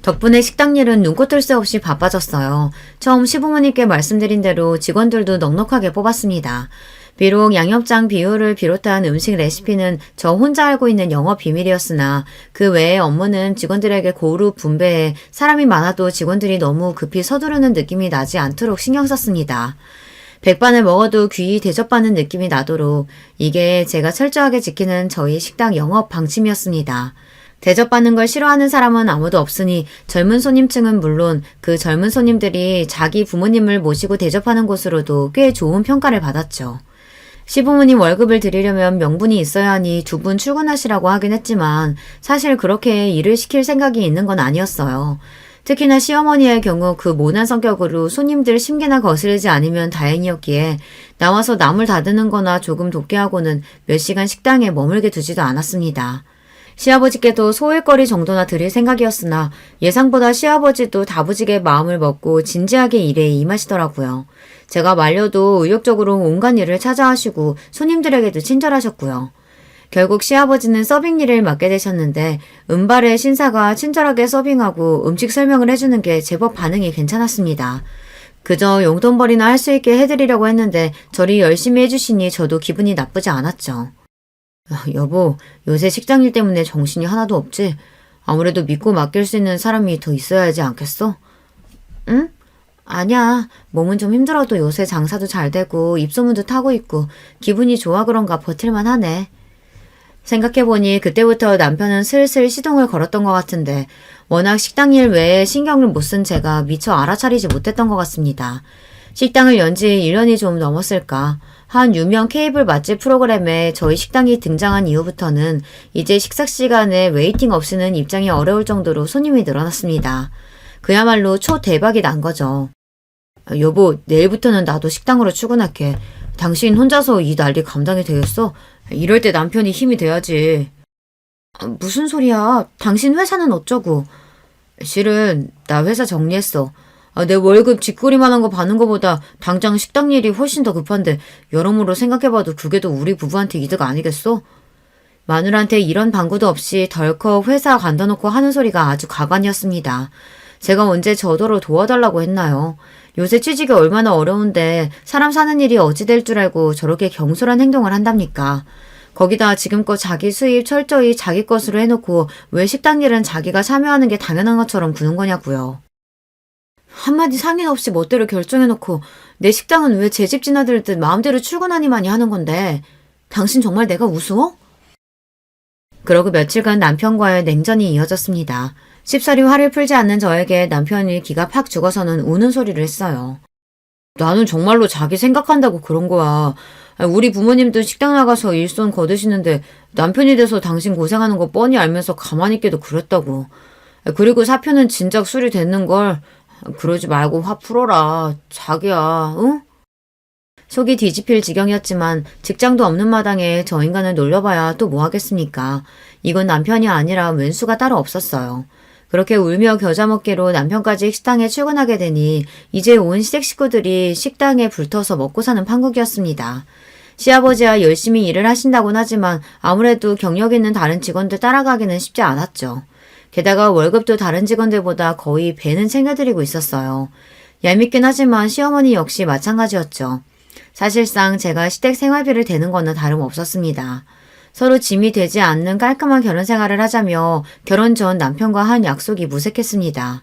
덕분에 식당 일은 눈코 뜰 새 없이 바빠졌어요. 처음 시부모님께 말씀드린 대로 직원들도 넉넉하게 뽑았습니다. 비록 양념장 비율을 비롯한 음식 레시피는 저 혼자 알고 있는 영업 비밀이었으나 그 외의 업무는 직원들에게 고루 분배해 사람이 많아도 직원들이 너무 급히 서두르는 느낌이 나지 않도록 신경 썼습니다. 백반을 먹어도 귀히 대접받는 느낌이 나도록 이게 제가 철저하게 지키는 저희 식당 영업 방침이었습니다. 대접받는 걸 싫어하는 사람은 아무도 없으니 젊은 손님층은 물론 그 젊은 손님들이 자기 부모님을 모시고 대접하는 곳으로도 꽤 좋은 평가를 받았죠. 시부모님 월급을 드리려면 명분이 있어야 하니 2분 출근하시라고 하긴 했지만 사실 그렇게 일을 시킬 생각이 있는 건 아니었어요. 특히나 시어머니의 경우 그 모난 성격으로 손님들 심기나 거스르지 않으면 다행이었기에 나와서 남을 다드는 거나 조금 돕게 하고는 몇 시간 식당에 머물게 두지도 않았습니다. 시아버지께도 소일거리 정도나 드릴 생각이었으나 예상보다 시아버지도 다부지게 마음을 먹고 진지하게 일에 임하시더라고요. 제가 말려도 의욕적으로 온갖 일을 찾아하시고 손님들에게도 친절하셨고요. 결국 시아버지는 서빙 일을 맡게 되셨는데 은발의 신사가 친절하게 서빙하고 음식 설명을 해주는 게 제법 반응이 괜찮았습니다. 그저 용돈벌이나 할 수 있게 해드리려고 했는데 저리 열심히 해주시니 저도 기분이 나쁘지 않았죠. 여보, 요새 식당 일 때문에 정신이 하나도 없지? 아무래도 믿고 맡길 수 있는 사람이 더 있어야 하지 않겠어? 응? 아니야. 몸은 좀 힘들어도 요새 장사도 잘 되고 입소문도 타고 있고 기분이 좋아 그런가 버틸만 하네. 생각해보니 그때부터 남편은 슬슬 시동을 걸었던 것 같은데 워낙 식당 일 외에 신경을 못 쓴 제가 미처 알아차리지 못했던 것 같습니다. 식당을 연 지 1년이 좀 넘었을까. 한 유명 케이블 맛집 프로그램에 저희 식당이 등장한 이후부터는 이제 식사 시간에 웨이팅 없이는 입장이 어려울 정도로 손님이 늘어났습니다. 그야말로 초대박이 난 거죠. 여보, 내일부터는 나도 식당으로 출근할게. 당신 혼자서 이 난리 감당이 되겠어? 이럴 때 남편이 힘이 돼야지. 무슨 소리야? 당신 회사는 어쩌고? 실은 나 회사 정리했어. 내 월급 쥐꼬리만한 거 받는 거보다 당장 식당 일이 훨씬 더 급한데 여러모로 생각해봐도 그게 더 우리 부부한테 이득 아니겠어? 마누라한테 이런 방구도 없이 덜컥 회사 간다 놓고 하는 소리가 아주 가관이었습니다. 제가 언제 저더러 도와달라고 했나요? 요새 취직이 얼마나 어려운데 사람 사는 일이 어찌 될 줄 알고 저렇게 경솔한 행동을 한답니까? 거기다 지금껏 자기 수입 철저히 자기 것으로 해놓고 왜 식당 일은 자기가 참여하는 게 당연한 것처럼 구는 거냐고요. 한마디 상의 없이 멋대로 결정해놓고 내 식당은 왜 제 집 지나들듯 마음대로 출근하니마니 하는 건데 당신 정말 내가 우스워? 그러고 며칠간 남편과의 냉전이 이어졌습니다. 쉽사리 화를 풀지 않는 저에게 남편이 기가 팍 죽어서는 우는 소리를 했어요. 나는 정말로 자기 생각한다고 그런 거야. 우리 부모님도 식당 나가서 일손 거두시는데 남편이 돼서 당신 고생하는 거 뻔히 알면서 가만히 있기도 그랬다고. 그리고 사표는 진작 수리됐는걸. 그러지 말고 화 풀어라. 자기야, 응? 속이 뒤집힐 지경이었지만 직장도 없는 마당에 저 인간을 놀려봐야 또 뭐 하겠습니까? 이건 남편이 아니라 왼수가 따로 없었어요. 그렇게 울며 겨자 먹기로 남편까지 식당에 출근하게 되니 이제 온 시댁 식구들이 식당에 불터서 먹고 사는 판국이었습니다. 시아버지야 열심히 일을 하신다곤 하지만 아무래도 경력 있는 다른 직원들 따라가기는 쉽지 않았죠. 게다가 월급도 다른 직원들보다 거의 배는 챙겨드리고 있었어요. 얄밉긴 하지만 시어머니 역시 마찬가지였죠. 사실상 제가 시댁 생활비를 대는 거는 다름없었습니다. 서로 짐이 되지 않는 깔끔한 결혼 생활을 하자며 결혼 전 남편과 한 약속이 무색했습니다.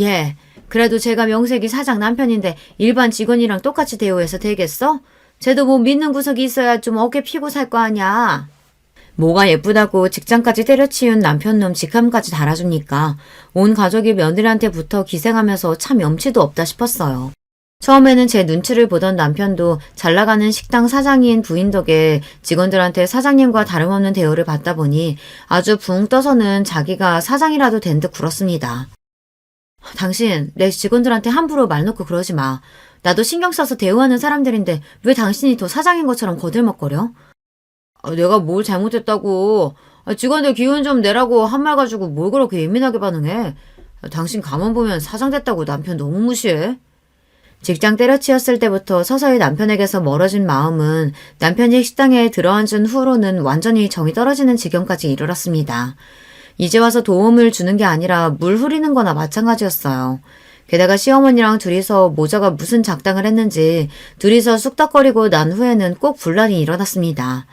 예, 그래도 제가 명색이 사장 남편인데 일반 직원이랑 똑같이 대우해서 되겠어? 쟤도 뭐 믿는 구석이 있어야 좀 어깨 피고 살 거 아냐. 뭐가 예쁘다고 직장까지 때려치운 남편놈 직함까지 달아주니까 온 가족이 며느리한테부터 기생하면서 참 염치도 없다 싶었어요. 처음에는 제 눈치를 보던 남편도 잘나가는 식당 사장인 부인 덕에 직원들한테 사장님과 다름없는 대우를 받다 보니 아주 붕 떠서는 자기가 사장이라도 된 듯 굴었습니다. 당신 내 직원들한테 함부로 말 놓고 그러지 마. 나도 신경 써서 대우하는 사람들인데 왜 당신이 더 사장인 것처럼 거들먹거려? 내가 뭘 잘못했다고. 직원들 기운 좀 내라고 한 말 가지고 뭘 그렇게 예민하게 반응해. 당신 가만 보면 사장 됐다고 남편 너무 무시해. 직장 때려치웠을 때부터 서서히 남편에게서 멀어진 마음은 남편이 식당에 들어앉은 후로는 완전히 정이 떨어지는 지경까지 이르렀습니다. 이제 와서 도움을 주는 게 아니라 물 흐리는 거나 마찬가지였어요. 게다가 시어머니랑 둘이서 모자가 무슨 작당을 했는지 둘이서 쑥덕거리고 난 후에는 꼭 분란이 일어났습니다.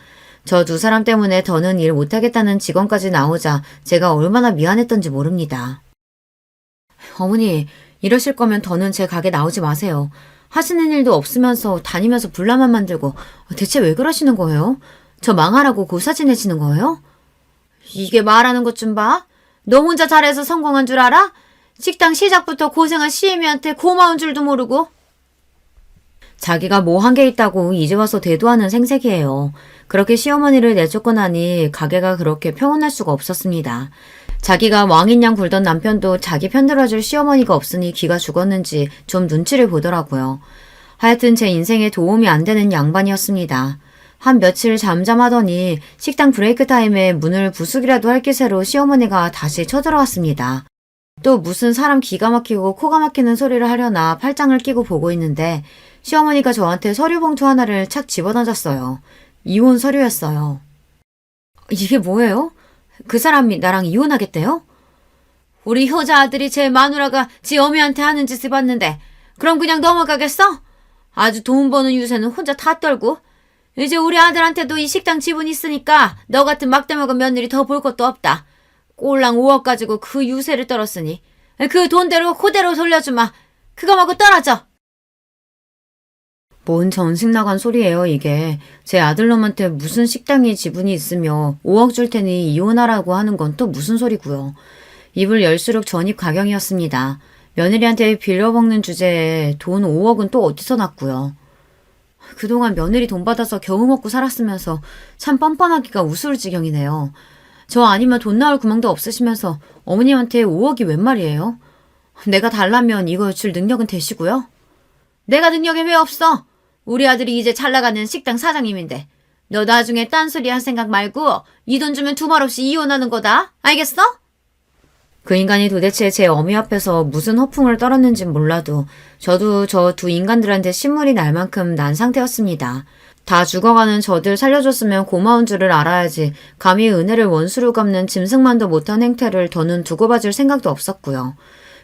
저 두 사람 때문에 더는 일 못하겠다는 직원까지 나오자 제가 얼마나 미안했던지 모릅니다. 어머니, 이러실 거면 더는 제 가게 나오지 마세요. 하시는 일도 없으면서 다니면서 분란만 만들고 대체 왜 그러시는 거예요? 저 망하라고 고사 지내시는 거예요? 이게 말하는 것 좀 봐. 너 혼자 잘해서 성공한 줄 알아? 식당 시작부터 고생한 시애미한테 고마운 줄도 모르고. 자기가 뭐 한 게 있다고 이제 와서 대도하는 생색이에요. 그렇게 시어머니를 내쫓고 나니 가게가 그렇게 평온할 수가 없었습니다. 자기가 왕인 양 굴던 남편도 자기 편들어줄 시어머니가 없으니 기가 죽었는지 좀 눈치를 보더라고요. 하여튼 제 인생에 도움이 안 되는 양반이었습니다. 한 며칠 잠잠하더니 식당 브레이크 타임에 문을 부수기라도 할 기세로 시어머니가 다시 쳐들어왔습니다. 또 무슨 사람 기가 막히고 코가 막히는 소리를 하려나 팔짱을 끼고 보고 있는데 시어머니가 저한테 서류 봉투 하나를 착 집어던졌어요. 이혼 서류였어요. 이게 뭐예요? 그 사람이 나랑 이혼하겠대요? 우리 효자 아들이 제 마누라가 지 어미한테 하는 짓을 봤는데 그럼 그냥 넘어가겠어? 아주 돈 버는 유세는 혼자 다 떨고 이제 우리 아들한테도 이 식당 지분 있으니까 너 같은 막대 먹은 며느리 더 볼 것도 없다. 꼴랑 5억 가지고 그 유세를 떨었으니 그 돈대로 그대로 돌려주마. 그거 말고 떨어져. 뭔 전식 나간 소리예요 이게. 제 아들놈한테 무슨 식당이 지분이 있으며 5억 줄 테니 이혼하라고 하는 건 또 무슨 소리고요. 입을 열수록 전입 가경이었습니다. 며느리한테 빌려먹는 주제에 돈 5억은 또 어디서 났고요. 그동안 며느리 돈 받아서 겨우 먹고 살았으면서 참 뻔뻔하기가 우스울 지경이네요. 저 아니면 돈 나올 구멍도 없으시면서 어머님한테 5억이 웬 말이에요? 내가 달라면 이거 줄 능력은 되시고요. 내가 능력이 왜 없어? 우리 아들이 이제 잘 나가는 식당 사장님인데 너 나중에 딴소리 할 생각 말고 이 돈 주면 두말 없이 이혼하는 거다. 알겠어? 그 인간이 도대체 제 어미 앞에서 무슨 허풍을 떨었는진 몰라도 저도 저 두 인간들한테 신물이 날 만큼 난 상태였습니다. 다 죽어가는 저들 살려줬으면 고마운 줄을 알아야지 감히 은혜를 원수로 갚는 짐승만도 못한 행태를 더는 두고 봐줄 생각도 없었고요.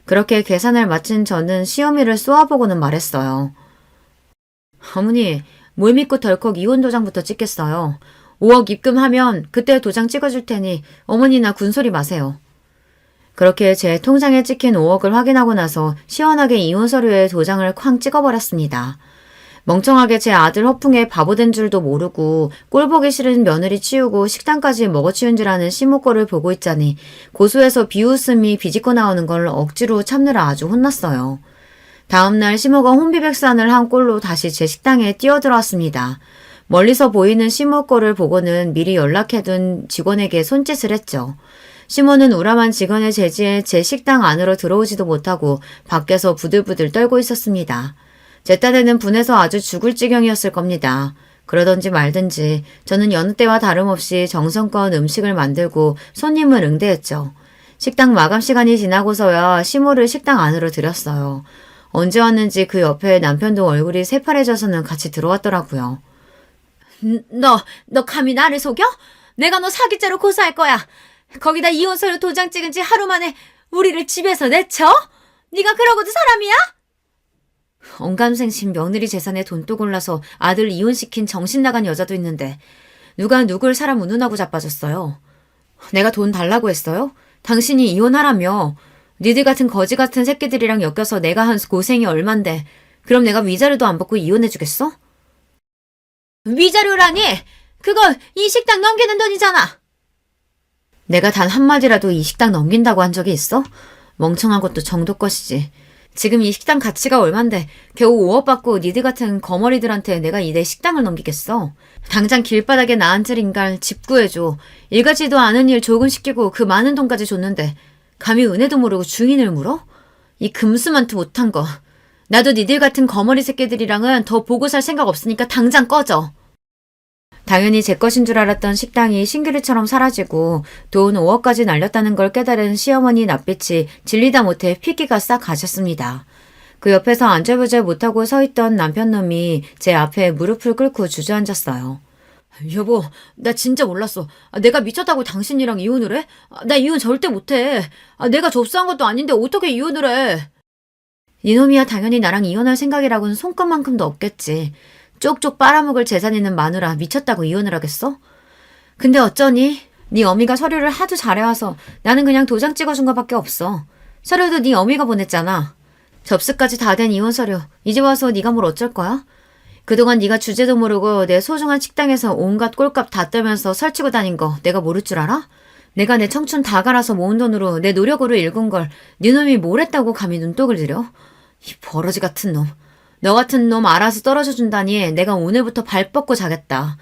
그렇게 계산을 마친 저는 시어미를 쏘아보고는 말했어요. 어머니, 뭘 믿고 덜컥 이혼 도장부터 찍겠어요. 5억 입금하면 그때 도장 찍어줄 테니 어머니나 군소리 마세요. 그렇게 제 통장에 찍힌 5억을 확인하고 나서 시원하게 이혼 서류에 도장을 쾅 찍어버렸습니다. 멍청하게 제 아들 허풍에 바보된 줄도 모르고 꼴보기 싫은 며느리 치우고 식당까지 먹어치운 줄 아는 시모꼴을 보고 있자니 고소해서 비웃음이 비집고 나오는 걸 억지로 참느라 아주 혼났어요. 다음날 시모가 혼비백산을 한 꼴로 다시 제 식당에 뛰어들어왔습니다. 멀리서 보이는 시모 꼴을 보고는 미리 연락해둔 직원에게 손짓을 했죠. 시모는 우람한 직원의 제지에 제 식당 안으로 들어오지도 못하고 밖에서 부들부들 떨고 있었습니다. 제 딴에는 분해서 아주 죽을 지경이었을 겁니다. 그러던지 말든지 저는 여느 때와 다름없이 정성껏 음식을 만들고 손님을 응대했죠. 식당 마감 시간이 지나고서야 시모를 식당 안으로 들였어요. 언제 왔는지 그 옆에 남편도 얼굴이 새파래져서는 같이 들어왔더라고요. 너 감히 나를 속여? 내가 너 사기죄로 고소할 거야. 거기다 이혼서류 도장 찍은 지 하루 만에 우리를 집에서 내쳐? 네가 그러고도 사람이야? 언감생심 며느리 재산에 돈도 골라서 아들 이혼시킨 정신 나간 여자도 있는데 누가 누굴 사람 운운하고 자빠졌어요. 내가 돈 달라고 했어요? 당신이 이혼하라며. 니들 같은 거지 같은 새끼들이랑 엮여서 내가 한 고생이 얼만데 그럼 내가 위자료도 안 받고 이혼해주겠어? 위자료라니? 그거 이 식당 넘기는 돈이잖아. 내가 단 한마디라도 이 식당 넘긴다고 한 적이 있어? 멍청한 것도 정도 것이지. 지금 이 식당 가치가 얼만데 겨우 5억 받고 니들 같은 거머리들한테 내가 내 식당을 넘기겠어. 당장 길바닥에 나 앉을 인간 집 구해줘. 일가지도 않은 일 조근시키고 그 많은 돈까지 줬는데 감히 은혜도 모르고 주인을 물어? 이 금수만투 못한 거. 나도 니들 같은 거머리 새끼들이랑은 더 보고 살 생각 없으니까 당장 꺼져. 당연히 제 것인 줄 알았던 식당이 신기루처럼 사라지고 돈 5억까지 날렸다는 걸 깨달은 시어머니 낯빛이 질리다 못해 피기가 싹 가셨습니다. 그 옆에서 안절부절 못하고 서있던 남편놈이 제 앞에 무릎을 꿇고 주저앉았어요. 여보, 나 진짜 몰랐어. 내가 미쳤다고 당신이랑 이혼을 해? 나 이혼 절대 못해. 내가 접수한 것도 아닌데 어떻게 이혼을 해? 이놈이야 당연히 나랑 이혼할 생각이라고는 손끝만큼도 없겠지. 쪽쪽 빨아먹을 재산 있는 마누라 미쳤다고 이혼을 하겠어? 근데 어쩌니? 네 어미가 서류를 하도 잘해와서 나는 그냥 도장 찍어준 것밖에 없어. 서류도 네 어미가 보냈잖아. 접수까지 다 된 이혼 서류. 이제 와서 네가 뭘 어쩔 거야? 그동안 네가 주제도 모르고 내 소중한 식당에서 온갖 꼴값 다 떨면서 설치고 다닌 거 내가 모를 줄 알아? 내가 내 청춘 다 갈아서 모은 돈으로 내 노력으로 일군 걸 네 놈이 뭘 했다고 감히 눈독을 들여? 이 버러지 같은 놈. 너 같은 놈 알아서 떨어져 준다니 내가 오늘부터 발 뻗고 자겠다.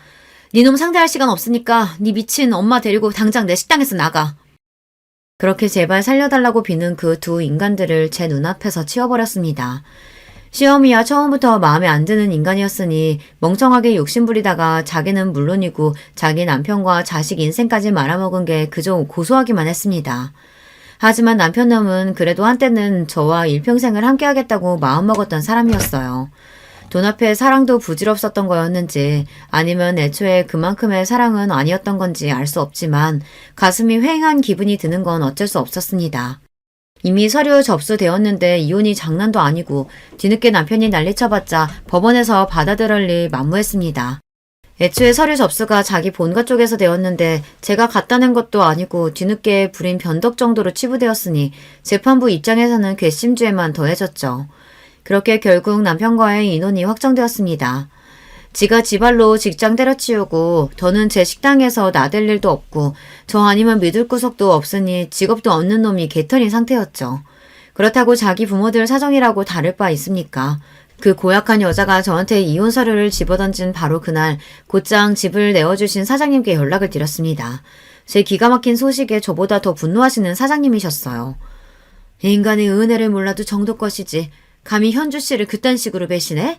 네 놈 상대할 시간 없으니까 네 미친 엄마 데리고 당장 내 식당에서 나가. 그렇게 제발 살려달라고 비는 그 두 인간들을 제 눈앞에서 치워버렸습니다. 시어미야 처음부터 마음에 안 드는 인간이었으니 멍청하게 욕심부리다가 자기는 물론이고 자기 남편과 자식 인생까지 말아먹은 게 그저 고소하기만 했습니다. 하지만 남편놈은 그래도 한때는 저와 일평생을 함께하겠다고 마음먹었던 사람이었어요. 돈 앞에 사랑도 부질없었던 거였는지 아니면 애초에 그만큼의 사랑은 아니었던 건지 알 수 없지만 가슴이 휑한 기분이 드는 건 어쩔 수 없었습니다. 이미 서류 접수되었는데 이혼이 장난도 아니고 뒤늦게 남편이 난리쳐봤자 법원에서 받아들일 리 만무했습니다. 애초에 서류 접수가 자기 본가 쪽에서 되었는데 제가 갖다 낸 것도 아니고 뒤늦게 부린 변덕 정도로 치부되었으니 재판부 입장에서는 괘씸죄만 더해졌죠. 그렇게 결국 남편과의 인혼이 확정되었습니다. 지가 지발로 직장 때려치우고 더는 제 식당에서 나댈 일도 없고 저 아니면 믿을 구석도 없으니 직업도 없는 놈이 개털인 상태였죠. 그렇다고 자기 부모들 사정이라고 다를 바 있습니까? 그 고약한 여자가 저한테 이혼 서류를 집어던진 바로 그날 곧장 집을 내어주신 사장님께 연락을 드렸습니다. 제 기가 막힌 소식에 저보다 더 분노하시는 사장님이셨어요. 인간의 은혜를 몰라도 정도 것이지 감히 현주 씨를 그딴 식으로 배신해?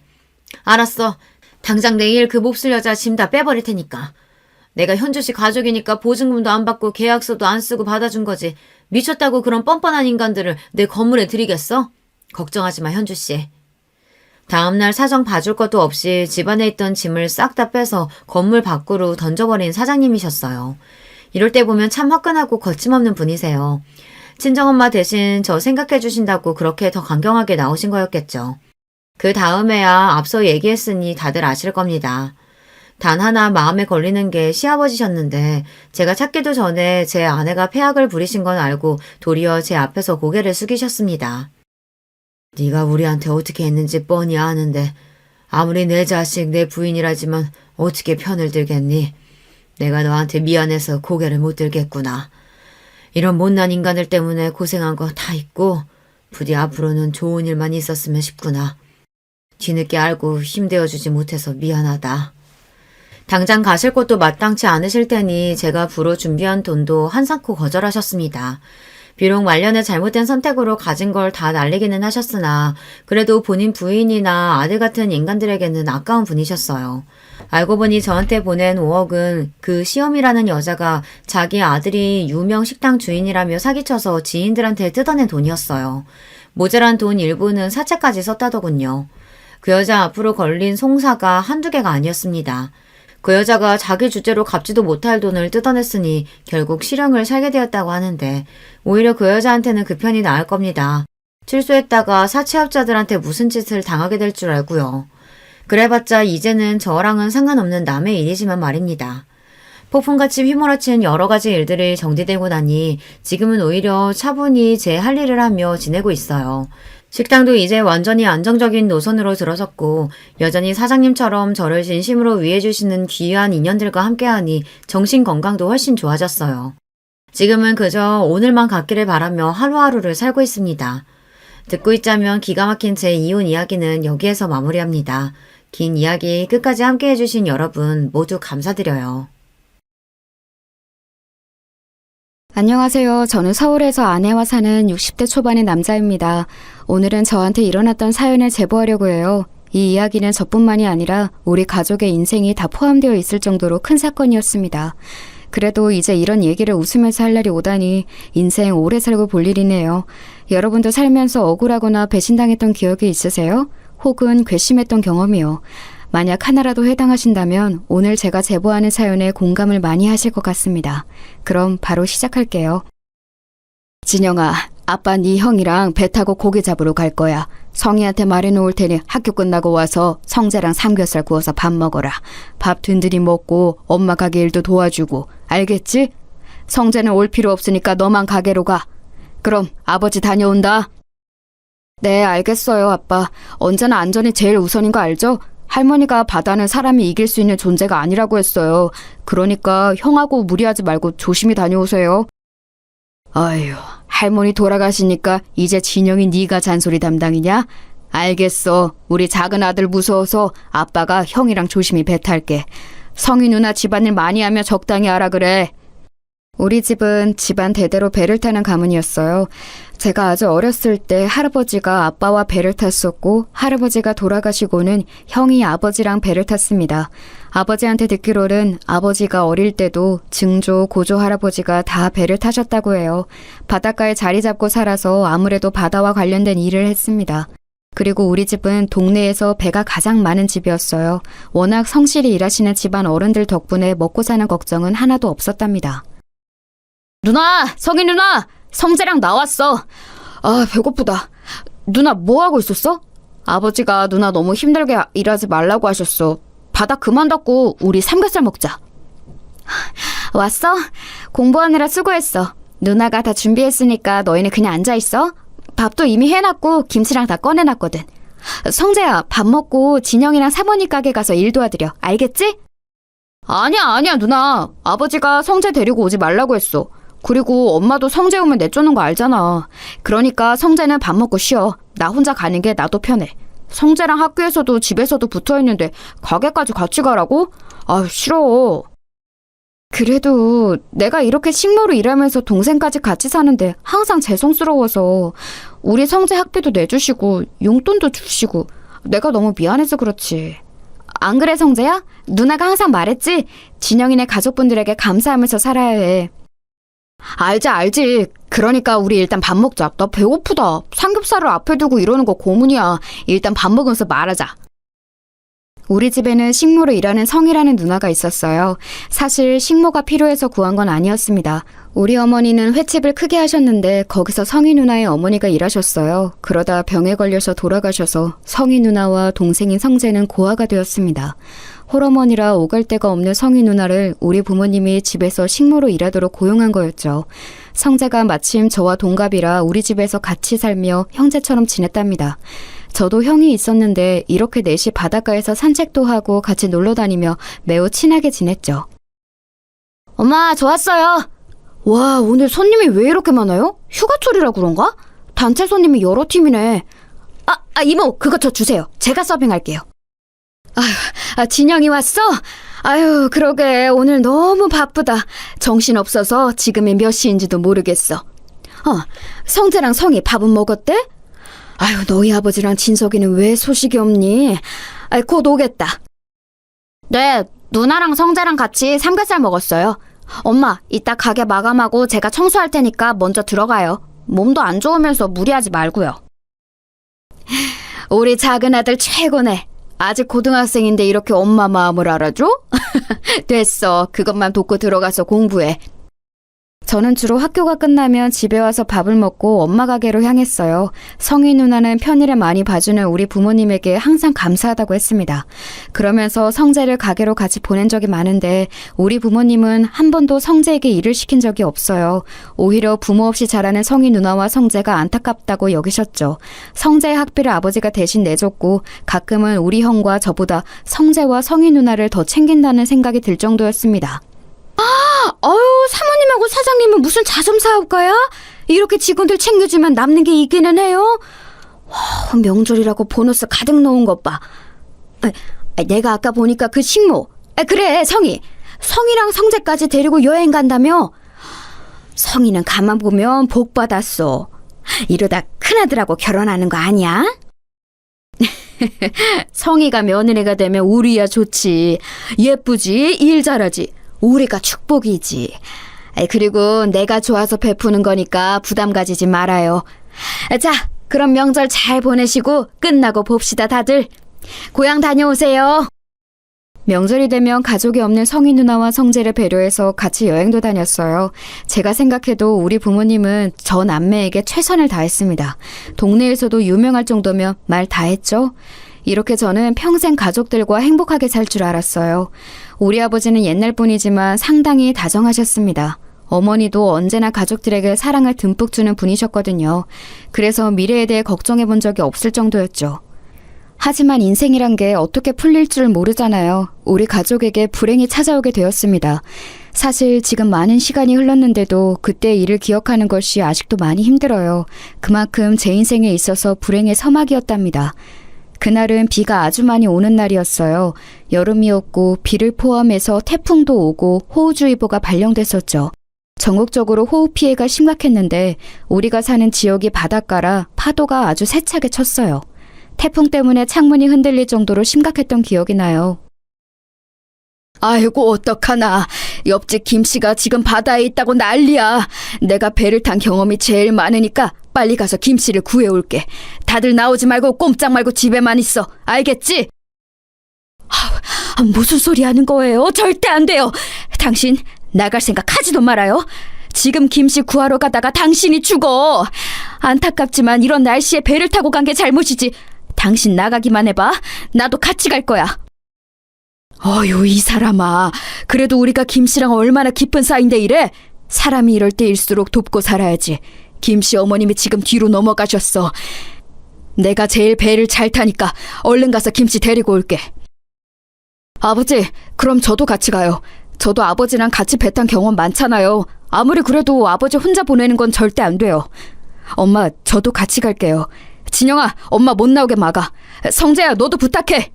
알았어. 당장 내일 그 몹쓸 여자 짐 다 빼버릴 테니까. 내가 현주 씨 가족이니까 보증금도 안 받고 계약서도 안 쓰고 받아준 거지. 미쳤다고 그런 뻔뻔한 인간들을 내 건물에 들이겠어? 걱정하지 마 현주 씨. 다음날 사정 봐줄 것도 없이 집안에 있던 짐을 싹 다 빼서 건물 밖으로 던져버린 사장님이셨어요. 이럴 때 보면 참 화끈하고 거침없는 분이세요. 친정엄마 대신 저 생각해 주신다고 그렇게 더 강경하게 나오신 거였겠죠. 그 다음에야 앞서 얘기했으니 다들 아실 겁니다. 단 하나 마음에 걸리는 게 시아버지셨는데 제가 찾기도 전에 제 아내가 폐악을 부리신 건 알고 도리어 제 앞에서 고개를 숙이셨습니다. 네가 우리한테 어떻게 했는지 뻔히 아는데 아무리 내 자식 내 부인이라지만 어떻게 편을 들겠니? 내가 너한테 미안해서 고개를 못 들겠구나. 이런 못난 인간들 때문에 고생한 거 다 있고 부디 앞으로는 좋은 일만 있었으면 싶구나. 뒤늦게 알고 힘되어주지 못해서 미안하다. 당장 가실 곳도 마땅치 않으실 테니 제가 부로 준비한 돈도 한사코 거절하셨습니다. 비록 말년에 잘못된 선택으로 가진 걸 다 날리기는 하셨으나 그래도 본인 부인이나 아들 같은 인간들에게는 아까운 분이셨어요. 알고 보니 저한테 보낸 5억은 그 시험이라는 여자가 자기 아들이 유명 식당 주인이라며 사기쳐서 지인들한테 뜯어낸 돈이었어요. 모자란 돈 일부는 사채까지 썼다더군요. 그 여자 앞으로 걸린 송사가 한두 개가 아니었습니다. 그 여자가 자기 주제로 갚지도 못할 돈을 뜯어냈으니 결국 실형을 살게 되었다고 하는데 오히려 그 여자한테는 그 편이 나을 겁니다. 출소했다가 사채업자들한테 무슨 짓을 당하게 될 줄 알고요. 그래봤자 이제는 저랑은 상관없는 남의 일이지만 말입니다. 폭풍같이 휘몰아친 여러 가지 일들이 정리되고 나니 지금은 오히려 차분히 제 할 일을 하며 지내고 있어요. 식당도 이제 완전히 안정적인 노선으로 들어섰고 여전히 사장님처럼 저를 진심으로 위해주시는 귀한 인연들과 함께하니 정신건강도 훨씬 좋아졌어요. 지금은 그저 오늘만 갖기를 바라며 하루하루를 살고 있습니다. 듣고 있자면 기가 막힌 제 이혼 이야기는 여기에서 마무리합니다. 긴 이야기 끝까지 함께 해주신 여러분 모두 감사드려요. 안녕하세요. 저는 서울에서 아내와 사는 60대 초반의 남자입니다. 오늘은 저한테 일어났던 사연을 제보하려고 해요. 이 이야기는 저뿐만이 아니라 우리 가족의 인생이 다 포함되어 있을 정도로 큰 사건이었습니다. 그래도 이제 이런 얘기를 웃으면서 할 날이 오다니 인생 오래 살고 볼 일이네요. 여러분도 살면서 억울하거나 배신당했던 기억이 있으세요? 혹은 괘씸했던 경험이요. 만약 하나라도 해당하신다면 오늘 제가 제보하는 사연에 공감을 많이 하실 것 같습니다. 그럼 바로 시작할게요. 진영아, 아빠 네 형이랑 배 타고 고기 잡으러 갈 거야. 성희한테 말해놓을 테니 학교 끝나고 와서 성재랑 삼겹살 구워서 밥 먹어라. 밥 든든히 먹고 엄마 가게 일도 도와주고. 알겠지? 성재는 올 필요 없으니까 너만 가게로 가. 그럼 아버지 다녀온다. 네, 알겠어요, 아빠. 언제나 안전이 제일 우선인 거 알죠? 할머니가 바다는 사람이 이길 수 있는 존재가 아니라고 했어요. 그러니까 형하고 무리하지 말고 조심히 다녀오세요. 아휴, 할머니 돌아가시니까 이제 진영이 네가 잔소리 담당이냐? 알겠어. 우리 작은 아들 무서워서 아빠가 형이랑 조심히 배 탈게. 성희 누나 집안일 많이 하며 적당히 하라 그래. 우리 집은 집안 대대로 배를 타는 가문이었어요. 제가 아주 어렸을 때 할아버지가 아빠와 배를 탔었고 할아버지가 돌아가시고는 형이 아버지랑 배를 탔습니다. 아버지한테 듣기로는 아버지가 어릴 때도 증조, 고조 할아버지가 다 배를 타셨다고 해요. 바닷가에 자리 잡고 살아서 아무래도 바다와 관련된 일을 했습니다. 그리고 우리 집은 동네에서 배가 가장 많은 집이었어요. 워낙 성실히 일하시는 집안 어른들 덕분에 먹고 사는 걱정은 하나도 없었답니다. 누나! 성희 누나! 성재랑 나왔어. 아, 배고프다. 누나 뭐 하고 있었어? 아버지가 누나 너무 힘들게 일하지 말라고 하셨어. 바닥 그만 닫고 우리 삼겹살 먹자. 왔어? 공부하느라 수고했어. 누나가 다 준비했으니까 너희는 그냥 앉아있어. 밥도 이미 해놨고 김치랑 다 꺼내놨거든. 성재야, 밥 먹고 진영이랑 사모님 가게 가서 일 도와드려. 알겠지? 아니야 누나. 아버지가 성재 데리고 오지 말라고 했어. 그리고 엄마도 성재 오면 내쫓는 거 알잖아. 그러니까 성재는 밥 먹고 쉬어. 나 혼자 가는 게 나도 편해. 성재랑 학교에서도 집에서도 붙어있는데 가게까지 같이 가라고? 아, 싫어. 그래도 내가 이렇게 식모로 일하면서 동생까지 같이 사는데 항상 죄송스러워서 우리 성재 학비도 내주시고 용돈도 주시고 내가 너무 미안해서 그렇지. 안 그래 성재야? 누나가 항상 말했지? 진영이네 가족분들에게 감사하면서 살아야 해. 알지. 그러니까 우리 일단 밥 먹자. 나 배고프다. 삼겹살을 앞에 두고 이러는 거 고문이야. 일단 밥 먹으면서 말하자. 우리 집에는 식모로 일하는 성이라는 누나가 있었어요. 사실 식모가 필요해서 구한 건 아니었습니다. 우리 어머니는 횟집을 크게 하셨는데 거기서 성희 누나의 어머니가 일하셨어요. 그러다 병에 걸려서 돌아가셔서 성희 누나와 동생인 성재는 고아가 되었습니다. 홀어머니라 오갈 데가 없는 성희 누나를 우리 부모님이 집에서 식모로 일하도록 고용한 거였죠. 성재가 마침 저와 동갑이라 우리 집에서 같이 살며 형제처럼 지냈답니다. 저도 형이 있었는데 이렇게 넷이 바닷가에서 산책도 하고 같이 놀러 다니며 매우 친하게 지냈죠. 엄마, 저 왔어요. 와, 오늘 손님이 왜 이렇게 많아요? 휴가철이라 그런가? 단체 손님이 여러 팀이네. 이모, 그거 저 주세요. 제가 서빙할게요. 진영이 왔어? 아유, 그러게. 오늘 너무 바쁘다. 정신없어서 지금이 몇 시인지도 모르겠어. 성재랑 성이 밥은 먹었대? 아유, 너희 아버지랑 진석이는 왜 소식이 없니? 곧 오겠다. 네, 누나랑 성재랑 같이 삼겹살 먹었어요. 엄마, 이따 가게 마감하고 제가 청소할 테니까 먼저 들어가요. 몸도 안 좋으면서 무리하지 말고요. 우리 작은 아들 최고네. 아직 고등학생인데 이렇게 엄마 마음을 알아줘? 됐어. 그것만 돕고 들어가서 공부해. 저는 주로 학교가 끝나면 집에 와서 밥을 먹고 엄마 가게로 향했어요. 성희 누나는 편의를 많이 봐주는 우리 부모님에게 항상 감사하다고 했습니다. 그러면서 성재를 가게로 같이 보낸 적이 많은데 우리 부모님은 한 번도 성재에게 일을 시킨 적이 없어요. 오히려 부모 없이 자라는 성희 누나와 성재가 안타깝다고 여기셨죠. 성재의 학비를 아버지가 대신 내줬고 가끔은 우리 형과 저보다 성재와 성희 누나를 더 챙긴다는 생각이 들 정도였습니다. 사모님하고 사장님은 무슨 자선사업가야? 이렇게 직원들 챙겨주면 남는 게 있기는 해요? 명절이라고 보너스 가득 넣은 것 봐. 내가 아까 보니까 그 식모. 그래, 성희랑 성재까지 데리고 여행 간다며? 성희는 가만 보면 복 받았어. 이러다 큰아들하고 결혼하는 거 아니야? 성희가 며느리가 되면 우리야 좋지. 예쁘지, 일 잘하지. 우리가 축복이지. 그리고 내가 좋아서 베푸는 거니까 부담 가지지 말아요. 자, 그럼 명절 잘 보내시고 끝나고 봅시다, 다들. 고향 다녀오세요. 명절이 되면 가족이 없는 성희 누나와 성재를 배려해서 같이 여행도 다녔어요. 제가 생각해도 우리 부모님은 저 남매에게 최선을 다했습니다. 동네에서도 유명할 정도면 말 다 했죠. 이렇게 저는 평생 가족들과 행복하게 살 줄 알았어요. 우리 아버지는 옛날 분이지만 상당히 다정하셨습니다. 어머니도 언제나 가족들에게 사랑을 듬뿍 주는 분이셨거든요. 그래서 미래에 대해 걱정해 본 적이 없을 정도였죠. 하지만 인생이란 게 어떻게 풀릴 줄 모르잖아요. 우리 가족에게 불행이 찾아오게 되었습니다. 사실 지금 많은 시간이 흘렀는데도 그때 일을 기억하는 것이 아직도 많이 힘들어요. 그만큼 제 인생에 있어서 불행의 서막이었답니다. 그날은 비가 아주 많이 오는 날이었어요. 여름이었고 비를 포함해서 태풍도 오고 호우주의보가 발령됐었죠. 전국적으로 호우 피해가 심각했는데 우리가 사는 지역이 바닷가라 파도가 아주 세차게 쳤어요. 태풍 때문에 창문이 흔들릴 정도로 심각했던 기억이 나요. 아이고 어떡하나. 옆집 김씨가 지금 바다에 있다고 난리야. 내가 배를 탄 경험이 제일 많으니까 빨리 가서 김씨를 구해올게. 다들 나오지 말고 꼼짝 말고 집에만 있어. 알겠지? 무슨 소리 하는 거예요? 절대 안 돼요. 당신 나갈 생각 하지도 말아요. 지금 김씨 구하러 가다가 당신이 죽어. 안타깝지만 이런 날씨에 배를 타고 간 게 잘못이지. 당신 나가기만 해봐. 나도 같이 갈 거야. 어휴, 이 사람아. 그래도 우리가 김씨랑 얼마나 깊은 사이인데 이래? 사람이 이럴 때일수록 돕고 살아야지. 김씨 어머님이 지금 뒤로 넘어가셨어. 내가 제일 배를 잘 타니까 얼른 가서 김씨 데리고 올게. 아버지, 그럼 저도 같이 가요. 저도 아버지랑 같이 배 탄 경험 많잖아요. 아무리 그래도 아버지 혼자 보내는 건 절대 안 돼요. 엄마, 저도 같이 갈게요. 진영아, 엄마 못 나오게 막아. 성재야, 너도 부탁해.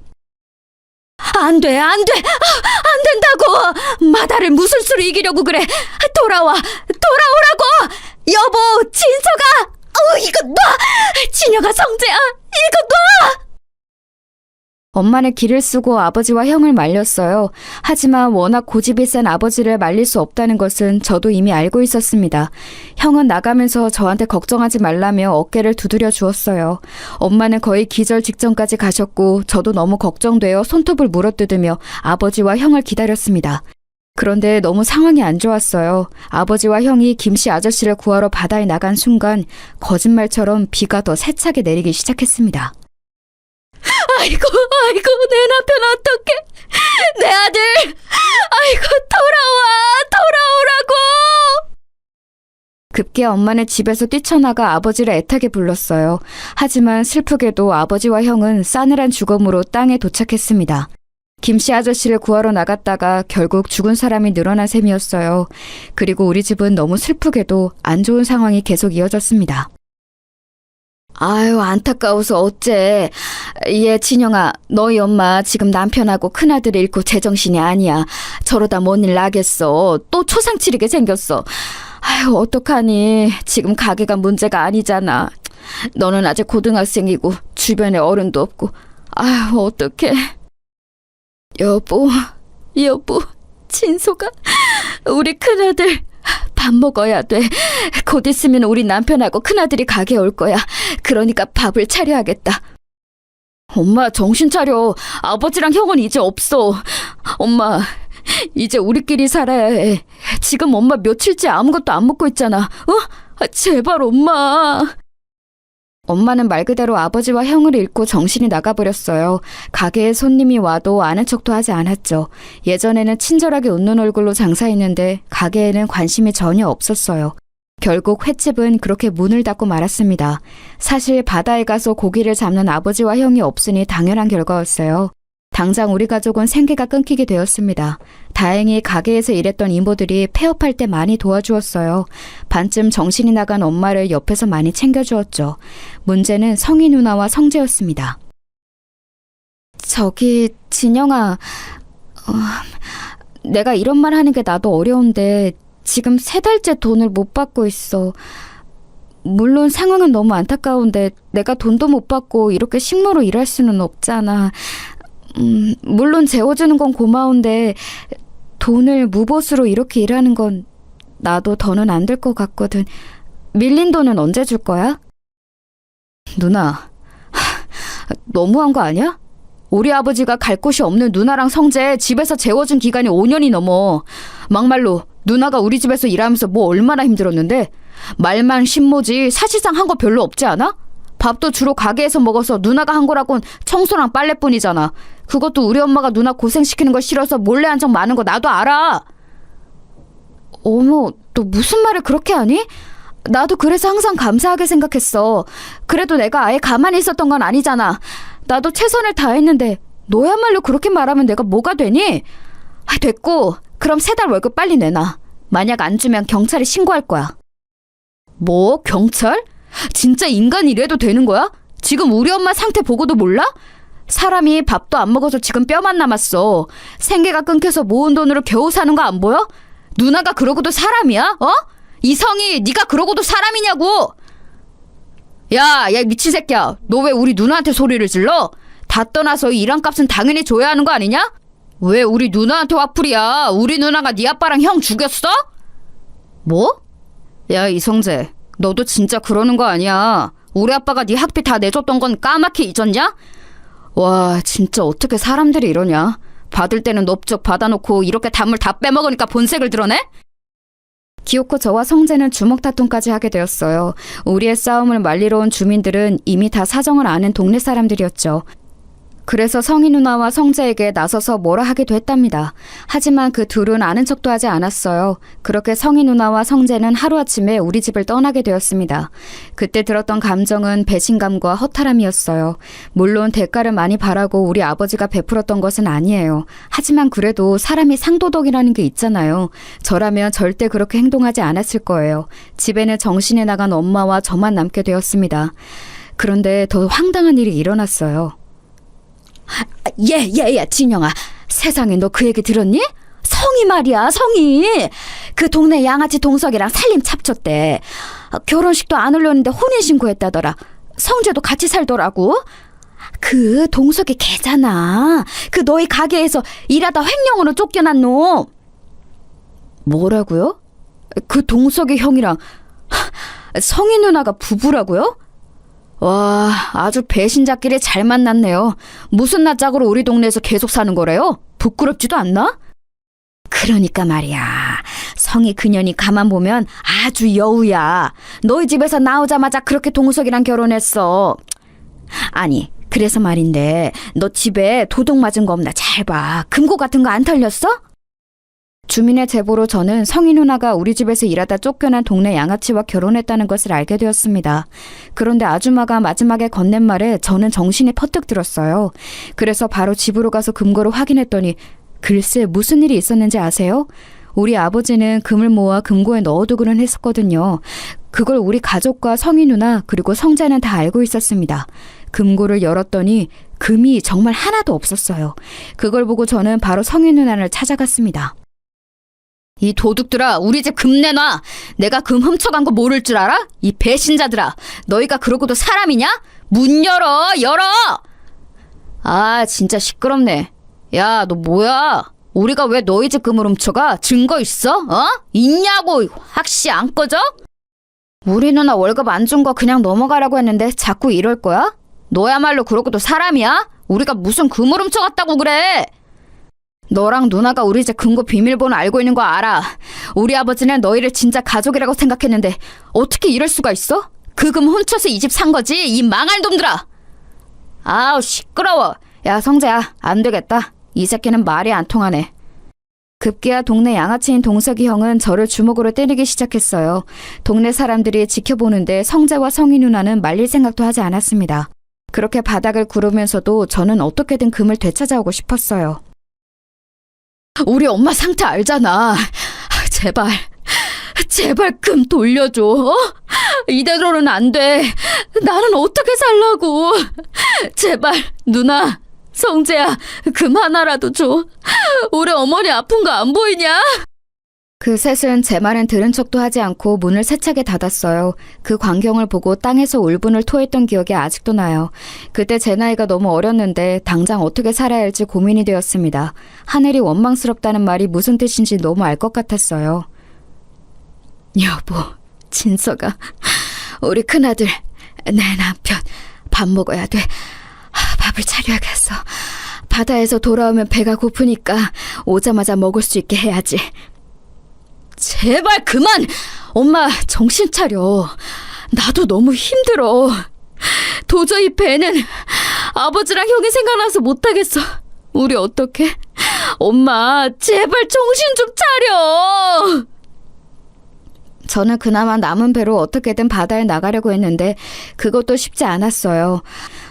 안 돼, 안 돼. 안 된다고. 마다를 무슨 수로 이기려고 그래. 돌아오라고. 여보, 진서가. 이거 놔. 진영아, 성재야, 이거 놔. 엄마는 기를 쓰고 아버지와 형을 말렸어요. 하지만 워낙 고집이 센 아버지를 말릴 수 없다는 것은 저도 이미 알고 있었습니다. 형은 나가면서 저한테 걱정하지 말라며 어깨를 두드려 주었어요. 엄마는 거의 기절 직전까지 가셨고 저도 너무 걱정되어 손톱을 물어뜯으며 아버지와 형을 기다렸습니다. 그런데 너무 상황이 안 좋았어요. 아버지와 형이 김씨 아저씨를 구하러 바다에 나간 순간 거짓말처럼 비가 더 세차게 내리기 시작했습니다. 아이고, 내 남편 어떡해. 내 아들. 아이고, 돌아오라고. 급기야 엄마는 집에서 뛰쳐나가 아버지를 애타게 불렀어요. 하지만 슬프게도 아버지와 형은 싸늘한 죽음으로 땅에 도착했습니다. 김씨 아저씨를 구하러 나갔다가 결국 죽은 사람이 늘어난 셈이었어요. 그리고 우리 집은 너무 슬프게도 안 좋은 상황이 계속 이어졌습니다. 아유, 안타까워서 어째. 얘 진영아, 너희 엄마 지금 남편하고 큰아들 잃고 제정신이 아니야. 저러다 뭔 일 나겠어. 또 초상 치르게 생겼어. 아유, 어떡하니. 지금 가게가 문제가 아니잖아. 너는 아직 고등학생이고 주변에 어른도 없고. 아유, 어떡해. 여보, 진소가 우리 큰아들 밥 먹어야 돼. 곧 있으면 우리 남편하고 큰아들이 가게 올 거야. 그러니까 밥을 차려야겠다. 엄마, 정신 차려. 아버지랑 형은 이제 없어. 엄마, 이제 우리끼리 살아야 해. 지금 엄마 며칠째 아무것도 안 먹고 있잖아. 제발 엄마. 엄마는 말 그대로 아버지와 형을 잃고 정신이 나가버렸어요. 가게에 손님이 와도 아는 척도 하지 않았죠. 예전에는 친절하게 웃는 얼굴로 장사했는데 가게에는 관심이 전혀 없었어요. 결국 횟집은 그렇게 문을 닫고 말았습니다. 사실 바다에 가서 고기를 잡는 아버지와 형이 없으니 당연한 결과였어요. 당장 우리 가족은 생계가 끊기게 되었습니다. 다행히 가게에서 일했던 이모들이 폐업할 때 많이 도와주었어요. 반쯤 정신이 나간 엄마를 옆에서 많이 챙겨주었죠. 문제는 성희 누나와 성재였습니다. 저기 진영아, 내가 이런 말 하는 게 나도 어려운데 지금 3달째 돈을 못 받고 있어. 물론 상황은 너무 안타까운데 내가 돈도 못 받고 이렇게 식모로 일할 수는 없잖아. 물론 재워주는 건 고마운데 돈을 무보수로 이렇게 일하는 건 나도 더는 안 될 것 같거든. 밀린 돈은 언제 줄 거야? 누나, 너무한 거 아니야? 우리 아버지가 갈 곳이 없는 누나랑 성재 집에서 재워준 기간이 5년이 넘어. 막말로 누나가 우리 집에서 일하면서 뭐 얼마나 힘들었는데. 말만 신모지 사실상 한 거 별로 없지 않아? 밥도 주로 가게에서 먹어서 누나가 한 거라곤 청소랑 빨래뿐이잖아. 그것도 우리 엄마가 누나 고생시키는 거 싫어서 몰래 한 적 많은 거 나도 알아. 어머, 너 무슨 말을 그렇게 하니? 나도 그래서 항상 감사하게 생각했어. 그래도 내가 아예 가만히 있었던 건 아니잖아. 나도 최선을 다했는데 너야말로 그렇게 말하면 내가 뭐가 되니? 됐고, 그럼 3달 월급 빨리 내놔. 만약 안 주면 경찰에 신고할 거야. 뭐? 경찰? 진짜 인간이 이래도 되는 거야? 지금 우리 엄마 상태 보고도 몰라? 사람이 밥도 안 먹어서 지금 뼈만 남았어. 생계가 끊겨서 모은 돈으로 겨우 사는 거 안 보여? 누나가 그러고도 사람이야? 이성이 네가 그러고도 사람이냐고! 야 미친 새끼야. 너 왜 우리 누나한테 소리를 질러? 다 떠나서 이 일한값은 당연히 줘야 하는 거 아니냐? 왜 우리 누나한테 화풀이야? 우리 누나가 네 아빠랑 형 죽였어? 뭐? 야 이성재, 너도 진짜 그러는 거 아니야. 우리 아빠가 네 학비 다 내줬던 건 까맣게 잊었냐? 와, 진짜 어떻게 사람들이 이러냐. 받을 때는 넙죽 받아놓고 이렇게 단물 다 빼먹으니까 본색을 드러내? 기어코 저와 성재는 주먹 다툼까지 하게 되었어요. 우리의 싸움을 말리러 온 주민들은 이미 다 사정을 아는 동네 사람들이었죠. 그래서 성희 누나와 성재에게 나서서 뭐라 하기도 했답니다. 하지만 그 둘은 아는 척도 하지 않았어요. 그렇게 성희 누나와 성재는 하루아침에 우리 집을 떠나게 되었습니다. 그때 들었던 감정은 배신감과 허탈함이었어요. 물론 대가를 많이 바라고 우리 아버지가 베풀었던 것은 아니에요. 하지만 그래도 사람이 상도덕이라는 게 있잖아요. 저라면 절대 그렇게 행동하지 않았을 거예요. 집에는 정신이 나간 엄마와 저만 남게 되었습니다. 그런데 더 황당한 일이 일어났어요. 진영아, 세상에 너 그 얘기 들었니? 성희 말이야, 성희. 그 동네 양아치 동석이랑 살림 찹쳤대. 결혼식도 안 올렸는데 혼인신고했다더라. 성재도 같이 살더라고. 그 동석이 걔잖아. 그 너희 가게에서 일하다 횡령으로 쫓겨난 놈. 뭐라고요? 그 동석이 형이랑 성희 누나가 부부라고요? 와, 아주 배신자끼리 잘 만났네요. 무슨 낯짝으로 우리 동네에서 계속 사는 거래요? 부끄럽지도 않나? 그러니까 말이야. 성희 그년이 가만 보면 아주 여우야. 너희 집에서 나오자마자 그렇게 동석이랑 결혼했어. 아니, 그래서 말인데 너 집에 도둑 맞은 거 없나 잘 봐. 금고 같은 거 안 털렸어? 주민의 제보로 저는 성희 누나가 우리 집에서 일하다 쫓겨난 동네 양아치와 결혼했다는 것을 알게 되었습니다. 그런데 아줌마가 마지막에 건넨 말에 저는 정신이 퍼뜩 들었어요. 그래서 바로 집으로 가서 금고를 확인했더니 글쎄 무슨 일이 있었는지 아세요? 우리 아버지는 금을 모아 금고에 넣어두고는 했었거든요. 그걸 우리 가족과 성희 누나 그리고 성자는 다 알고 있었습니다. 금고를 열었더니 금이 정말 하나도 없었어요. 그걸 보고 저는 바로 성희 누나를 찾아갔습니다. 이 도둑들아, 우리 집 금 내놔. 내가 금 훔쳐간 거 모를 줄 알아? 이 배신자들아, 너희가 그러고도 사람이냐? 문 열어, 열어! 아, 진짜 시끄럽네. 야, 너 뭐야? 우리가 왜 너희 집 금을 훔쳐가? 증거 있어? 있냐고! 확시 안 꺼져? 우리 누나 월급 안 준 거 그냥 넘어가라고 했는데 자꾸 이럴 거야? 너야말로 그러고도 사람이야? 우리가 무슨 금을 훔쳐갔다고 그래? 너랑 누나가 우리 집 금고 비밀번호 알고 있는 거 알아. 우리 아버지는 너희를 진짜 가족이라고 생각했는데 어떻게 이럴 수가 있어? 그 금 훔쳐서 이 집 산 거지, 이 망할 놈들아. 아우, 시끄러워. 야, 성재야, 안 되겠다. 이 새끼는 말이 안 통하네. 급기야 동네 양아치인 동석이 형은 저를 주먹으로 때리기 시작했어요. 동네 사람들이 지켜보는데 성재와 성희 누나는 말릴 생각도 하지 않았습니다. 그렇게 바닥을 구르면서도 저는 어떻게든 금을 되찾아오고 싶었어요. 우리 엄마 상태 알잖아. 제발 금 돌려줘. 이대로는 안 돼. 나는 어떻게 살라고. 제발 누나, 성재야, 금 하나라도 줘. 우리 어머니 아픈 거 안 보이냐? 그 셋은 제 말은 들은 척도 하지 않고 문을 세차게 닫았어요. 그 광경을 보고 땅에서 울분을 토했던 기억이 아직도 나요. 그때 제 나이가 너무 어렸는데 당장 어떻게 살아야 할지 고민이 되었습니다. 하늘이 원망스럽다는 말이 무슨 뜻인지 너무 알 것 같았어요. 여보, 진서가, 우리 큰아들, 내 남편, 밥 먹어야 돼. 밥을 차려야겠어. 바다에서 돌아오면 배가 고프니까 오자마자 먹을 수 있게 해야지. 제발 그만! 엄마, 정신 차려. 나도 너무 힘들어. 도저히 배는 아버지랑 형이 생각나서 못하겠어. 우리 어떡해? 엄마, 제발 정신 좀 차려! 저는 그나마 남은 배로 어떻게든 바다에 나가려고 했는데 그것도 쉽지 않았어요.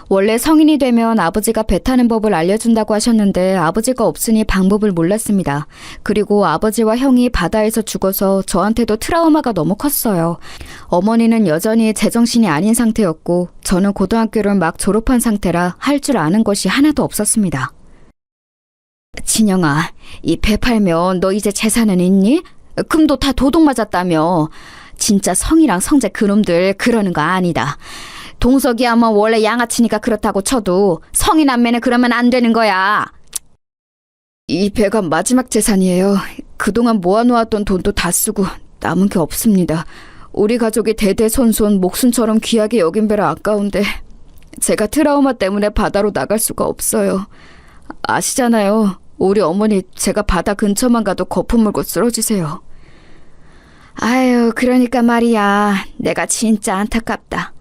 원래 성인이 되면 아버지가 배 타는 법을 알려준다고 하셨는데 아버지가 없으니 방법을 몰랐습니다. 그리고 아버지와 형이 바다에서 죽어서 저한테도 트라우마가 너무 컸어요. 어머니는 여전히 제정신이 아닌 상태였고 저는 고등학교를 막 졸업한 상태라 할 줄 아는 것이 하나도 없었습니다. 진영아, 이 배 팔면 너 이제 재산은 있니? 금도 다 도둑 맞았다며. 진짜 성이랑 성재 그놈들 그러는 거 아니다. 동석이야 뭐 원래 양아치니까 그렇다고 쳐도 성이 남매는 그러면 안 되는 거야. 이 배가 마지막 재산이에요. 그동안 모아놓았던 돈도 다 쓰고 남은 게 없습니다. 우리 가족이 대대손손 목숨처럼 귀하게 여긴 배라 아까운데 제가 트라우마 때문에 바다로 나갈 수가 없어요. 아시잖아요. 우리 어머니 제가 바다 근처만 가도 거품 물고 쓰러지세요. 아유, 그러니까 말이야. 내가 진짜 안타깝다.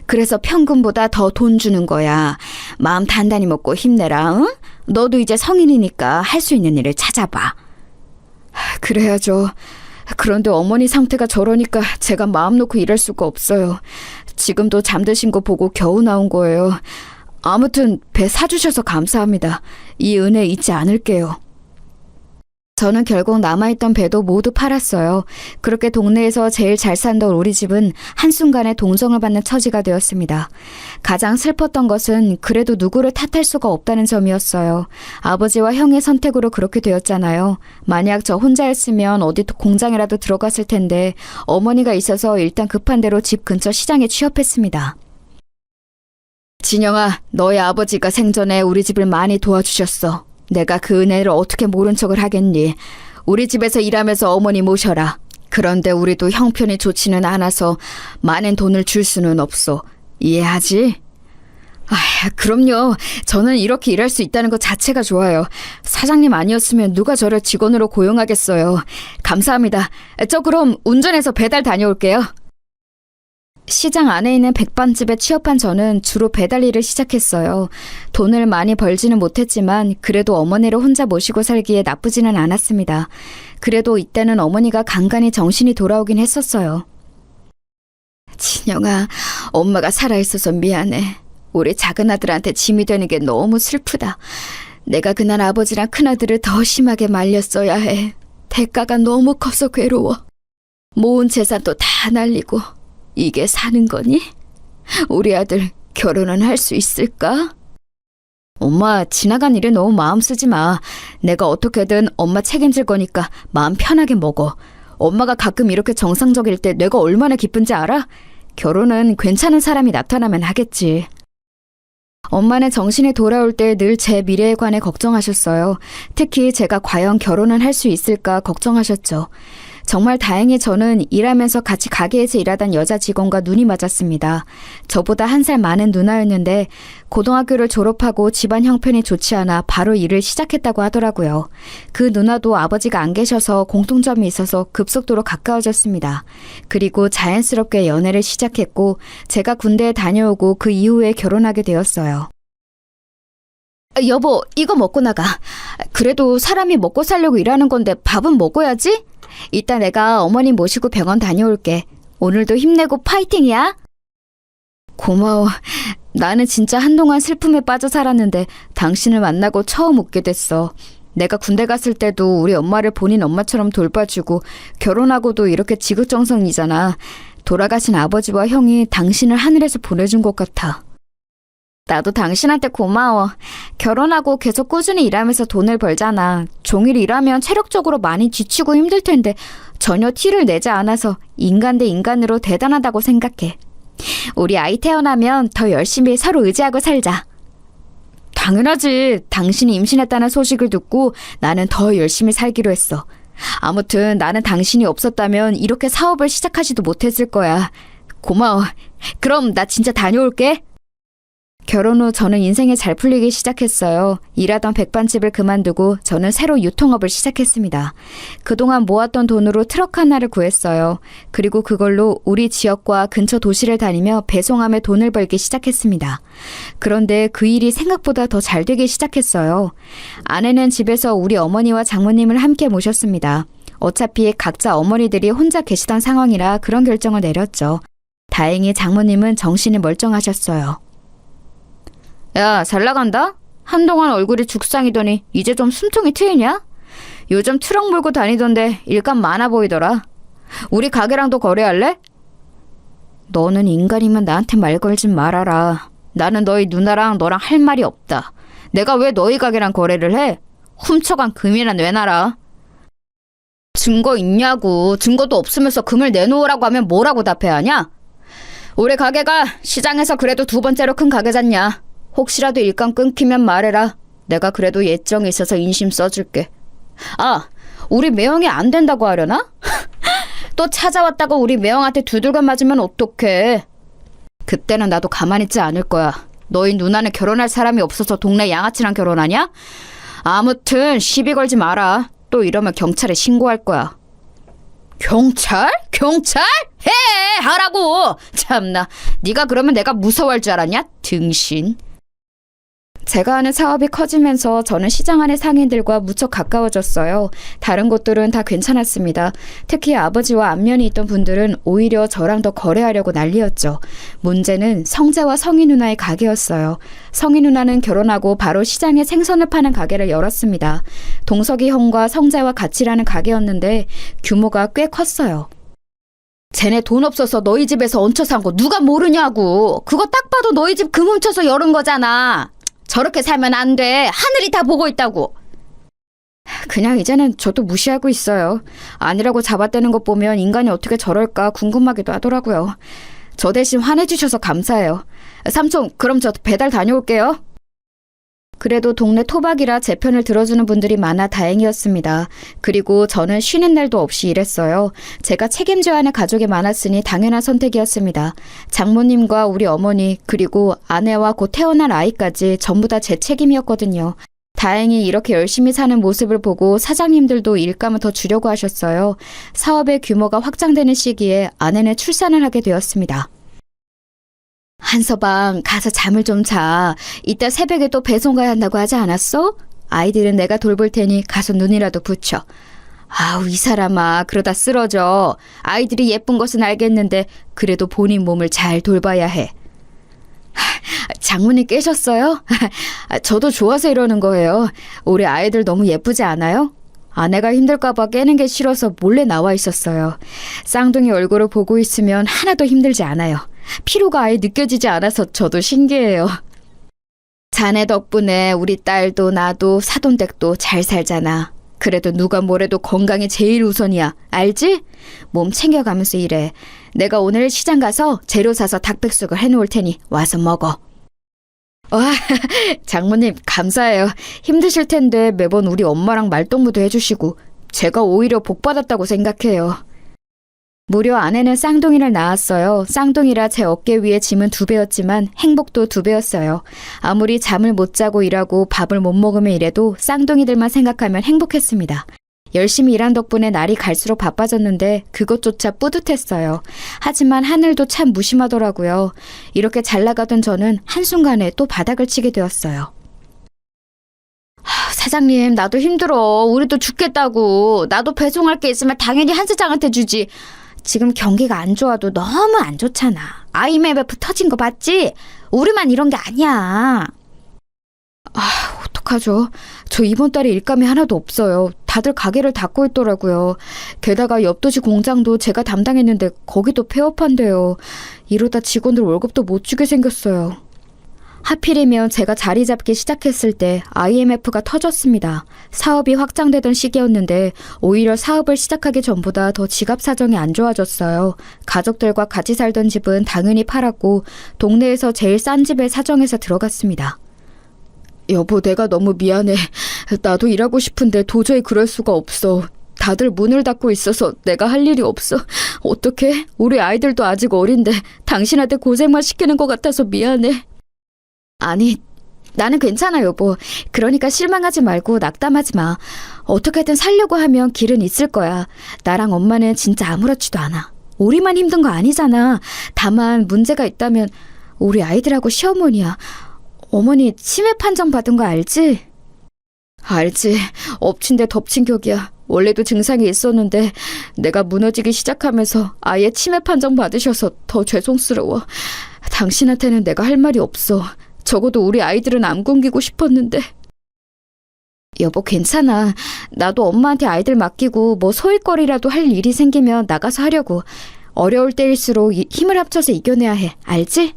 그래서 평균보다 더 돈 주는 거야. 마음 단단히 먹고 힘내라. 응? 너도 이제 성인이니까 할 수 있는 일을 찾아봐. 그래야죠. 그런데 어머니 상태가 저러니까 제가 마음 놓고 일할 수가 없어요. 지금도 잠드신 거 보고 겨우 나온 거예요. 아무튼 배 사주셔서 감사합니다. 이 은혜 잊지 않을게요. 저는 결국 남아있던 배도 모두 팔았어요. 그렇게 동네에서 제일 잘 살던 우리 집은 한순간에 동정을 받는 처지가 되었습니다. 가장 슬펐던 것은 그래도 누구를 탓할 수가 없다는 점이었어요. 아버지와 형의 선택으로 그렇게 되었잖아요. 만약 저 혼자였으면 어디 공장이라도 들어갔을 텐데 어머니가 있어서 일단 급한 대로 집 근처 시장에 취업했습니다. 진영아, 너희 아버지가 생전에 우리 집을 많이 도와주셨어. 내가 그 은혜를 어떻게 모른 척을 하겠니? 우리 집에서 일하면서 어머니 모셔라. 그런데 우리도 형편이 좋지는 않아서 많은 돈을 줄 수는 없어. 이해하지? 그럼요. 저는 이렇게 일할 수 있다는 것 자체가 좋아요. 사장님 아니었으면 누가 저를 직원으로 고용하겠어요. 감사합니다. 저 그럼 운전해서 배달 다녀올게요. 시장 안에 있는 백반집에 취업한 저는 주로 배달 일을 시작했어요. 돈을 많이 벌지는 못했지만 그래도 어머니를 혼자 모시고 살기에 나쁘지는 않았습니다. 그래도 이때는 어머니가 간간히 정신이 돌아오긴 했었어요. 진영아, 엄마가 살아있어서 미안해. 우리 작은 아들한테 짐이 되는 게 너무 슬프다. 내가 그날 아버지랑 큰아들을 더 심하게 말렸어야 해. 대가가 너무 커서 괴로워. 모은 재산도 다 날리고 이게 사는 거니? 우리 아들 결혼은 할 수 있을까? 엄마, 지나간 일에 너무 마음 쓰지 마. 내가 어떻게든 엄마 책임질 거니까 마음 편하게 먹어. 엄마가 가끔 이렇게 정상적일 때 내가 얼마나 기쁜지 알아? 결혼은 괜찮은 사람이 나타나면 하겠지. 엄마는 정신이 돌아올 때 늘 제 미래에 관해 걱정하셨어요. 특히 제가 과연 결혼은 할 수 있을까 걱정하셨죠. 정말 다행히 저는 일하면서 같이 가게에서 일하던 여자 직원과 눈이 맞았습니다. 저보다 1살 많은 누나였는데 고등학교를 졸업하고 집안 형편이 좋지 않아 바로 일을 시작했다고 하더라고요. 그 누나도 아버지가 안 계셔서 공통점이 있어서 급속도로 가까워졌습니다. 그리고 자연스럽게 연애를 시작했고 제가 군대에 다녀오고 그 이후에 결혼하게 되었어요. 여보, 이거 먹고 나가. 그래도 사람이 먹고 살려고 일하는 건데 밥은 먹어야지? 이따 내가 어머니 모시고 병원 다녀올게. 오늘도 힘내고 파이팅이야. 고마워. 나는 진짜 한동안 슬픔에 빠져 살았는데 당신을 만나고 처음 웃게 됐어. 내가 군대 갔을 때도 우리 엄마를 본인 엄마처럼 돌봐주고 결혼하고도 이렇게 지극정성이잖아. 돌아가신 아버지와 형이 당신을 하늘에서 보내준 것 같아. 나도 당신한테 고마워. 결혼하고 계속 꾸준히 일하면서 돈을 벌잖아. 종일 일하면 체력적으로 많이 지치고 힘들 텐데 전혀 티를 내지 않아서 인간 대 인간으로 대단하다고 생각해. 우리 아이 태어나면 더 열심히 서로 의지하고 살자. 당연하지. 당신이 임신했다는 소식을 듣고 나는 더 열심히 살기로 했어. 아무튼 나는 당신이 없었다면 이렇게 사업을 시작하지도 못했을 거야. 고마워. 그럼 나 진짜 다녀올게. 결혼 후 저는 인생이 잘 풀리기 시작했어요. 일하던 백반집을 그만두고 저는 새로 유통업을 시작했습니다. 그동안 모았던 돈으로 트럭 하나를 구했어요. 그리고 그걸로 우리 지역과 근처 도시를 다니며 배송하며 돈을 벌기 시작했습니다. 그런데 그 일이 생각보다 더 잘 되기 시작했어요. 아내는 집에서 우리 어머니와 장모님을 함께 모셨습니다. 어차피 각자 어머니들이 혼자 계시던 상황이라 그런 결정을 내렸죠. 다행히 장모님은 정신이 멀쩡하셨어요. 야, 잘 나간다? 한동안 얼굴이 죽상이더니 이제 좀 숨통이 트이냐? 요즘 트럭 몰고 다니던데 일감 많아 보이더라. 우리 가게랑도 거래할래? 너는 인간이면 나한테 말 걸지 말아라. 나는 너희 누나랑 너랑 할 말이 없다. 내가 왜 너희 가게랑 거래를 해? 훔쳐간 금이나 내놔라. 증거 있냐고. 증거도 없으면서 금을 내놓으라고 하면 뭐라고 답해야 하냐? 우리 가게가 시장에서 그래도 2번째로 큰 가게잖냐. 혹시라도 일감 끊기면 말해라. 내가 그래도 예정이 있어서 인심 써줄게. 아, 우리 매형이 안 된다고 하려나? 또 찾아왔다고 우리 매형한테 두들겨 맞으면 어떡해. 그때는 나도 가만히 있지 않을 거야. 너희 누나는 결혼할 사람이 없어서 동네 양아치랑 결혼하냐? 아무튼 시비 걸지 마라. 또 이러면 경찰에 신고할 거야. 경찰? 경찰? 해! 하라고! 참나, 네가 그러면 내가 무서워할 줄 알았냐? 등신. 제가 하는 사업이 커지면서 저는 시장 안의 상인들과 무척 가까워졌어요. 다른 곳들은 다 괜찮았습니다. 특히 아버지와 안면이 있던 분들은 오히려 저랑 더 거래하려고 난리였죠. 문제는 성재와 성희 누나의 가게였어요. 성희 누나는 결혼하고 바로 시장에 생선을 파는 가게를 열었습니다. 동석이 형과 성재와 같이 일하는 가게였는데 규모가 꽤 컸어요. 쟤네 돈 없어서 너희 집에서 얹혀 산 거 누가 모르냐고. 그거 딱 봐도 너희 집 금 훔쳐서 열은 거잖아. 저렇게 살면 안 돼. 하늘이 다 보고 있다고. 그냥 이제는 저도 무시하고 있어요. 아니라고 잡아떼는 것 보면 인간이 어떻게 저럴까 궁금하기도 하더라고요. 저 대신 화내주셔서 감사해요. 삼촌, 그럼 저 배달 다녀올게요. 그래도 동네 토박이라 제 편을 들어주는 분들이 많아 다행이었습니다. 그리고 저는 쉬는 날도 없이 일했어요. 제가 책임져야 하는 가족이 많았으니 당연한 선택이었습니다. 장모님과 우리 어머니 그리고 아내와 곧 태어날 아이까지 전부 다 제 책임이었거든요. 다행히 이렇게 열심히 사는 모습을 보고 사장님들도 일감을 더 주려고 하셨어요. 사업의 규모가 확장되는 시기에 아내는 출산을 하게 되었습니다. 한서방, 가서 잠을 좀 자. 이따 새벽에 또 배송 가야 한다고 하지 않았어? 아이들은 내가 돌볼 테니 가서 눈이라도 붙여. 아우, 이 사람아, 그러다 쓰러져. 아이들이 예쁜 것은 알겠는데 그래도 본인 몸을 잘 돌봐야 해. 장모님 깨셨어요? 저도 좋아서 이러는 거예요. 우리 아이들 너무 예쁘지 않아요? 아내가 힘들까봐 깨는 게 싫어서 몰래 나와 있었어요. 쌍둥이 얼굴을 보고 있으면 하나도 힘들지 않아요. 피로가 아예 느껴지지 않아서 저도 신기해요. 자네 덕분에 우리 딸도 나도 사돈댁도 잘 살잖아. 그래도 누가 뭐래도 건강이 제일 우선이야. 알지? 몸 챙겨가면서 일해. 내가 오늘 시장 가서 재료 사서 닭백숙을 해놓을 테니 와서 먹어. 와, 장모님 감사해요. 힘드실 텐데 매번 우리 엄마랑 말동무도 해주시고 제가 오히려 복 받았다고 생각해요. 무려 아내는 쌍둥이를 낳았어요. 쌍둥이라 제 어깨 위에 짐은 2배였지만 행복도 2배였어요. 아무리 잠을 못 자고 일하고 밥을 못 먹으며 일해도 쌍둥이들만 생각하면 행복했습니다. 열심히 일한 덕분에 날이 갈수록 바빠졌는데 그것조차 뿌듯했어요. 하지만 하늘도 참 무심하더라고요. 이렇게 잘 나가던 저는 한순간에 또 바닥을 치게 되었어요. 사장님, 나도 힘들어. 우리도 죽겠다고. 나도 배송할 게 있으면 당연히 한 사장한테 주지. 지금 경기가 안 좋아도 너무 안 좋잖아. IMF 터진 거 봤지? 우리만 이런 게 아니야. 어떡하죠? 저 이번 달에 일감이 하나도 없어요. 다들 가게를 닫고 있더라고요. 게다가 옆 도시 공장도 제가 담당했는데 거기도 폐업한대요. 이러다 직원들 월급도 못 주게 생겼어요. 하필이면 제가 자리 잡기 시작했을 때 IMF가 터졌습니다. 사업이 확장되던 시기였는데 오히려 사업을 시작하기 전보다 더 지갑 사정이 안 좋아졌어요. 가족들과 같이 살던 집은 당연히 팔았고 동네에서 제일 싼 집에 사정해서 들어갔습니다. 여보, 내가 너무 미안해. 나도 일하고 싶은데 도저히 그럴 수가 없어. 다들 문을 닫고 있어서 내가 할 일이 없어. 어떡해? 우리 아이들도 아직 어린데 당신한테 고생만 시키는 것 같아서 미안해. 아니, 나는 괜찮아, 여보. 그러니까 실망하지 말고 낙담하지 마. 어떻게든 살려고 하면 길은 있을 거야. 나랑 엄마는 진짜 아무렇지도 않아. 우리만 힘든 거 아니잖아. 다만 문제가 있다면 우리 아이들하고 시어머니야. 어머니 치매 판정 받은 거 알지? 알지. 엎친 데 덮친 격이야. 원래도 증상이 있었는데 내가 무너지기 시작하면서 아예 치매 판정 받으셔서 더 죄송스러워. 당신한테는 내가 할 말이 없어. 적어도 우리 아이들은 안 굶기고 싶었는데. 여보, 괜찮아. 나도 엄마한테 아이들 맡기고 뭐 소일거리라도 할 일이 생기면 나가서 하려고. 어려울 때일수록 힘을 합쳐서 이겨내야 해. 알지?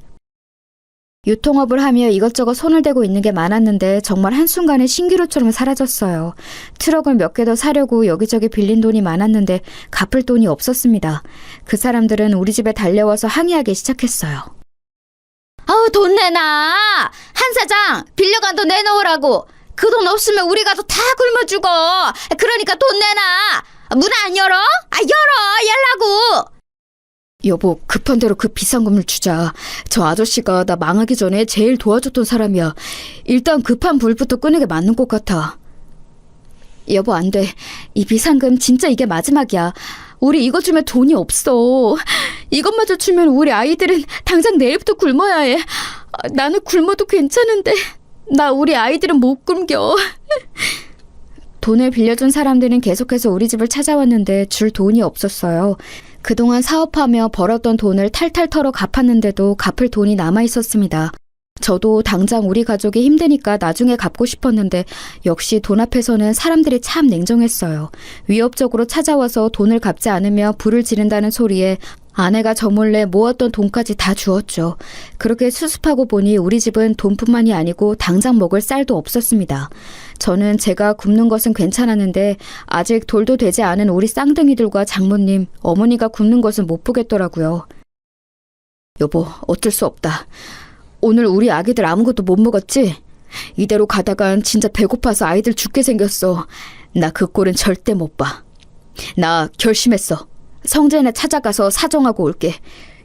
유통업을 하며 이것저것 손을 대고 있는 게 많았는데 정말 한순간에 신기루처럼 사라졌어요. 트럭을 몇 개 더 사려고 여기저기 빌린 돈이 많았는데 갚을 돈이 없었습니다. 그 사람들은 우리 집에 달려와서 항의하기 시작했어요. 아우, 돈 내놔! 한 사장! 빌려간 돈 내놓으라고! 그 돈 없으면 우리 가서 다 굶어 죽어! 그러니까 돈 내놔! 문 안 열어? 열라고! 여보, 급한 대로 그 비싼 건물 주자. 저 아저씨가 나 망하기 전에 제일 도와줬던 사람이야. 일단 급한 불부터 끄는 게 맞는 것 같아. 여보, 안 돼. 이 비상금 진짜 이게 마지막이야. 우리 이거 주면 돈이 없어. 이것마저 주면 우리 아이들은 당장 내일부터 굶어야 해. 나는 굶어도 괜찮은데 나 우리 아이들은 못 굶겨. 돈을 빌려준 사람들은 계속해서 우리 집을 찾아왔는데 줄 돈이 없었어요. 그동안 사업하며 벌었던 돈을 탈탈 털어 갚았는데도 갚을 돈이 남아 있었습니다. 저도 당장 우리 가족이 힘드니까 나중에 갚고 싶었는데 역시 돈 앞에서는 사람들이 참 냉정했어요. 위협적으로 찾아와서 돈을 갚지 않으면 불을 지른다는 소리에 아내가 저 몰래 모았던 돈까지 다 주었죠. 그렇게 수습하고 보니 우리 집은 돈뿐만이 아니고 당장 먹을 쌀도 없었습니다. 저는 제가 굶는 것은 괜찮았는데 아직 돌도 되지 않은 우리 쌍둥이들과 장모님, 어머니가 굶는 것은 못 보겠더라고요. 여보, 어쩔 수 없다. 오늘 우리 아기들 아무것도 못 먹었지? 이대로 가다간 진짜 배고파서 아이들 죽게 생겼어. 나 그 꼴은 절대 못 봐. 나 결심했어. 성재네 찾아가서 사정하고 올게.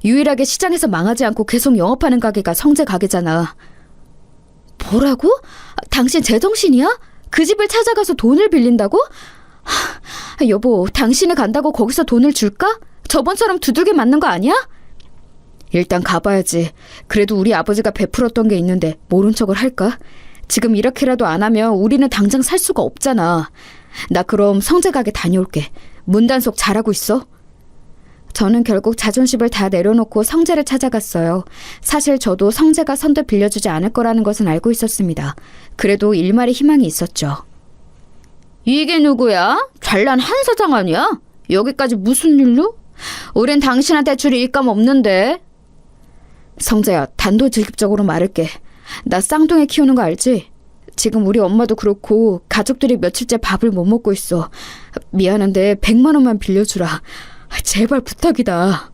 유일하게 시장에서 망하지 않고 계속 영업하는 가게가 성재 가게잖아. 뭐라고? 당신 제정신이야? 그 집을 찾아가서 돈을 빌린다고? 여보, 당신이 간다고 거기서 돈을 줄까? 저번처럼 두들겨 맞는 거 아니야? 일단 가봐야지. 그래도 우리 아버지가 베풀었던 게 있는데 모른 척을 할까? 지금 이렇게라도 안 하면 우리는 당장 살 수가 없잖아. 나 그럼 성재 가게 다녀올게. 문단속 잘하고 있어? 저는 결국 자존심을 다 내려놓고 성재를 찾아갔어요. 사실 저도 성재가 선뜻 빌려주지 않을 거라는 것은 알고 있었습니다. 그래도 일말의 희망이 있었죠. 이게 누구야? 잘난 한 사장 아니야? 여기까지 무슨 일로? 우린 당신한테 줄 일감 없는데. 성재야, 단도직입적으로 말할게. 나 쌍둥이 키우는 거 알지? 지금 우리 엄마도 그렇고 가족들이 며칠째 밥을 못 먹고 있어. 미안한데 100만 원만 빌려주라. 제발 부탁이다.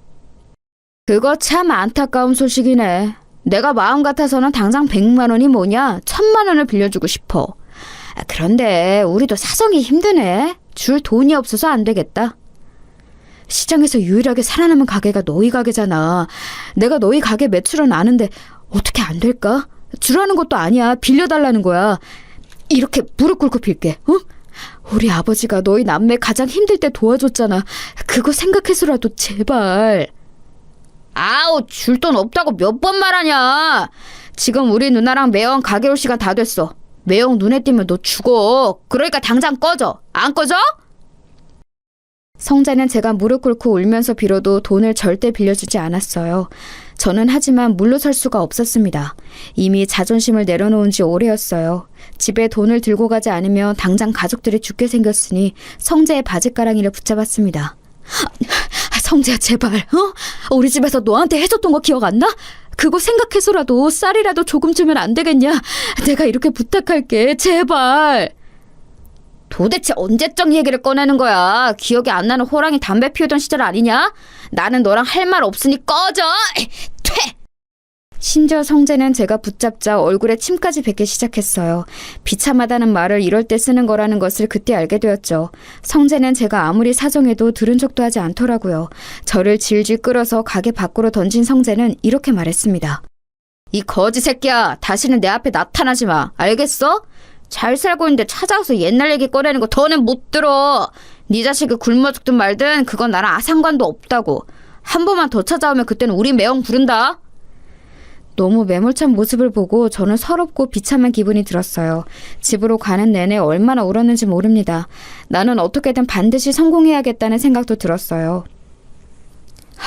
그거 참 안타까운 소식이네. 내가 마음 같아서는 당장 100만 원이 뭐냐? 1000만 원을 빌려주고 싶어. 그런데 우리도 사정이 힘드네. 줄 돈이 없어서 안 되겠다. 시장에서 유일하게 살아남은 가게가 너희 가게잖아. 내가 너희 가게 매출은 아는데 어떻게 안 될까? 주라는 것도 아니야. 빌려달라는 거야. 이렇게 무릎 꿇고 빌게. 어? 우리 아버지가 너희 남매 가장 힘들 때 도와줬잖아. 그거 생각해서라도 제발. 아우, 줄 돈 없다고 몇 번 말하냐. 지금 우리 누나랑 매형 가게 올 시간 다 됐어. 매형 눈에 띄면 너 죽어. 그러니까 당장 꺼져. 안 꺼져? 성재는 제가 무릎 꿇고 울면서 빌어도 돈을 절대 빌려주지 않았어요. 저는 하지만 물러설 수가 없었습니다. 이미 자존심을 내려놓은 지 오래였어요. 집에 돈을 들고 가지 않으면 당장 가족들이 죽게 생겼으니 성재의 바지가랑이를 붙잡았습니다. 성재야, 제발, 우리 집에서 너한테 해줬던 거 기억 안 나? 그거 생각해서라도 쌀이라도 조금 주면 안 되겠냐? 내가 이렇게 부탁할게, 제발. 도대체 언제적 얘기를 꺼내는 거야? 기억이 안 나는 호랑이 담배 피우던 시절 아니냐? 나는 너랑 할 말 없으니 꺼져! 퇴! 심지어 성재는 제가 붙잡자 얼굴에 침까지 뱉기 시작했어요. 비참하다는 말을 이럴 때 쓰는 거라는 것을 그때 알게 되었죠. 성재는 제가 아무리 사정해도 들은 척도 하지 않더라고요. 저를 질질 끌어서 가게 밖으로 던진 성재는 이렇게 말했습니다. 이 거지 새끼야, 다시는 내 앞에 나타나지 마. 알겠어? 잘 살고 있는데 찾아와서 옛날 얘기 꺼내는 거 더는 못 들어. 네 자식이 굶어 죽든 말든 그건 나랑 아상관도 없다고. 한 번만 더 찾아오면 그때는 우리 매형 부른다. 너무 매몰찬 모습을 보고 저는 서럽고 비참한 기분이 들었어요. 집으로 가는 내내 얼마나 울었는지 모릅니다. 나는 어떻게든 반드시 성공해야겠다는 생각도 들었어요.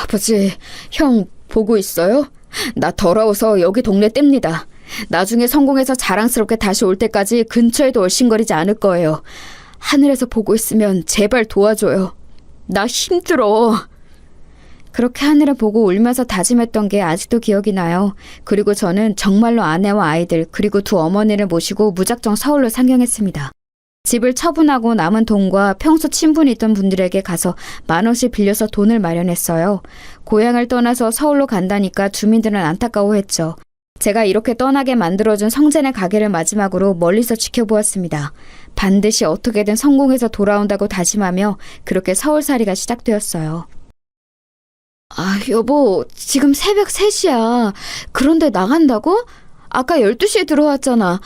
아버지, 형 보고 있어요? 나 더러워서 여기 동네 뗍니다. 나중에 성공해서 자랑스럽게 다시 올 때까지 근처에도 얼씬거리지 않을 거예요. 하늘에서 보고 있으면 제발 도와줘요. 나 힘들어. 그렇게 하늘을 보고 울면서 다짐했던 게 아직도 기억이 나요. 그리고 저는 정말로 아내와 아이들 그리고 두 어머니를 모시고 무작정 서울로 상경했습니다. 집을 처분하고 남은 돈과 평소 친분이 있던 분들에게 가서 10,000원씩 빌려서 돈을 마련했어요. 고향을 떠나서 서울로 간다니까 주민들은 안타까워했죠. 제가 이렇게 떠나게 만들어준 성재네 가게를 마지막으로 멀리서 지켜보았습니다. 반드시 어떻게든 성공해서 돌아온다고 다짐하며 그렇게 서울살이가 시작되었어요. 아, 여보, 지금 새벽 3시야. 그런데 나간다고? 아까 12시에 들어왔잖아.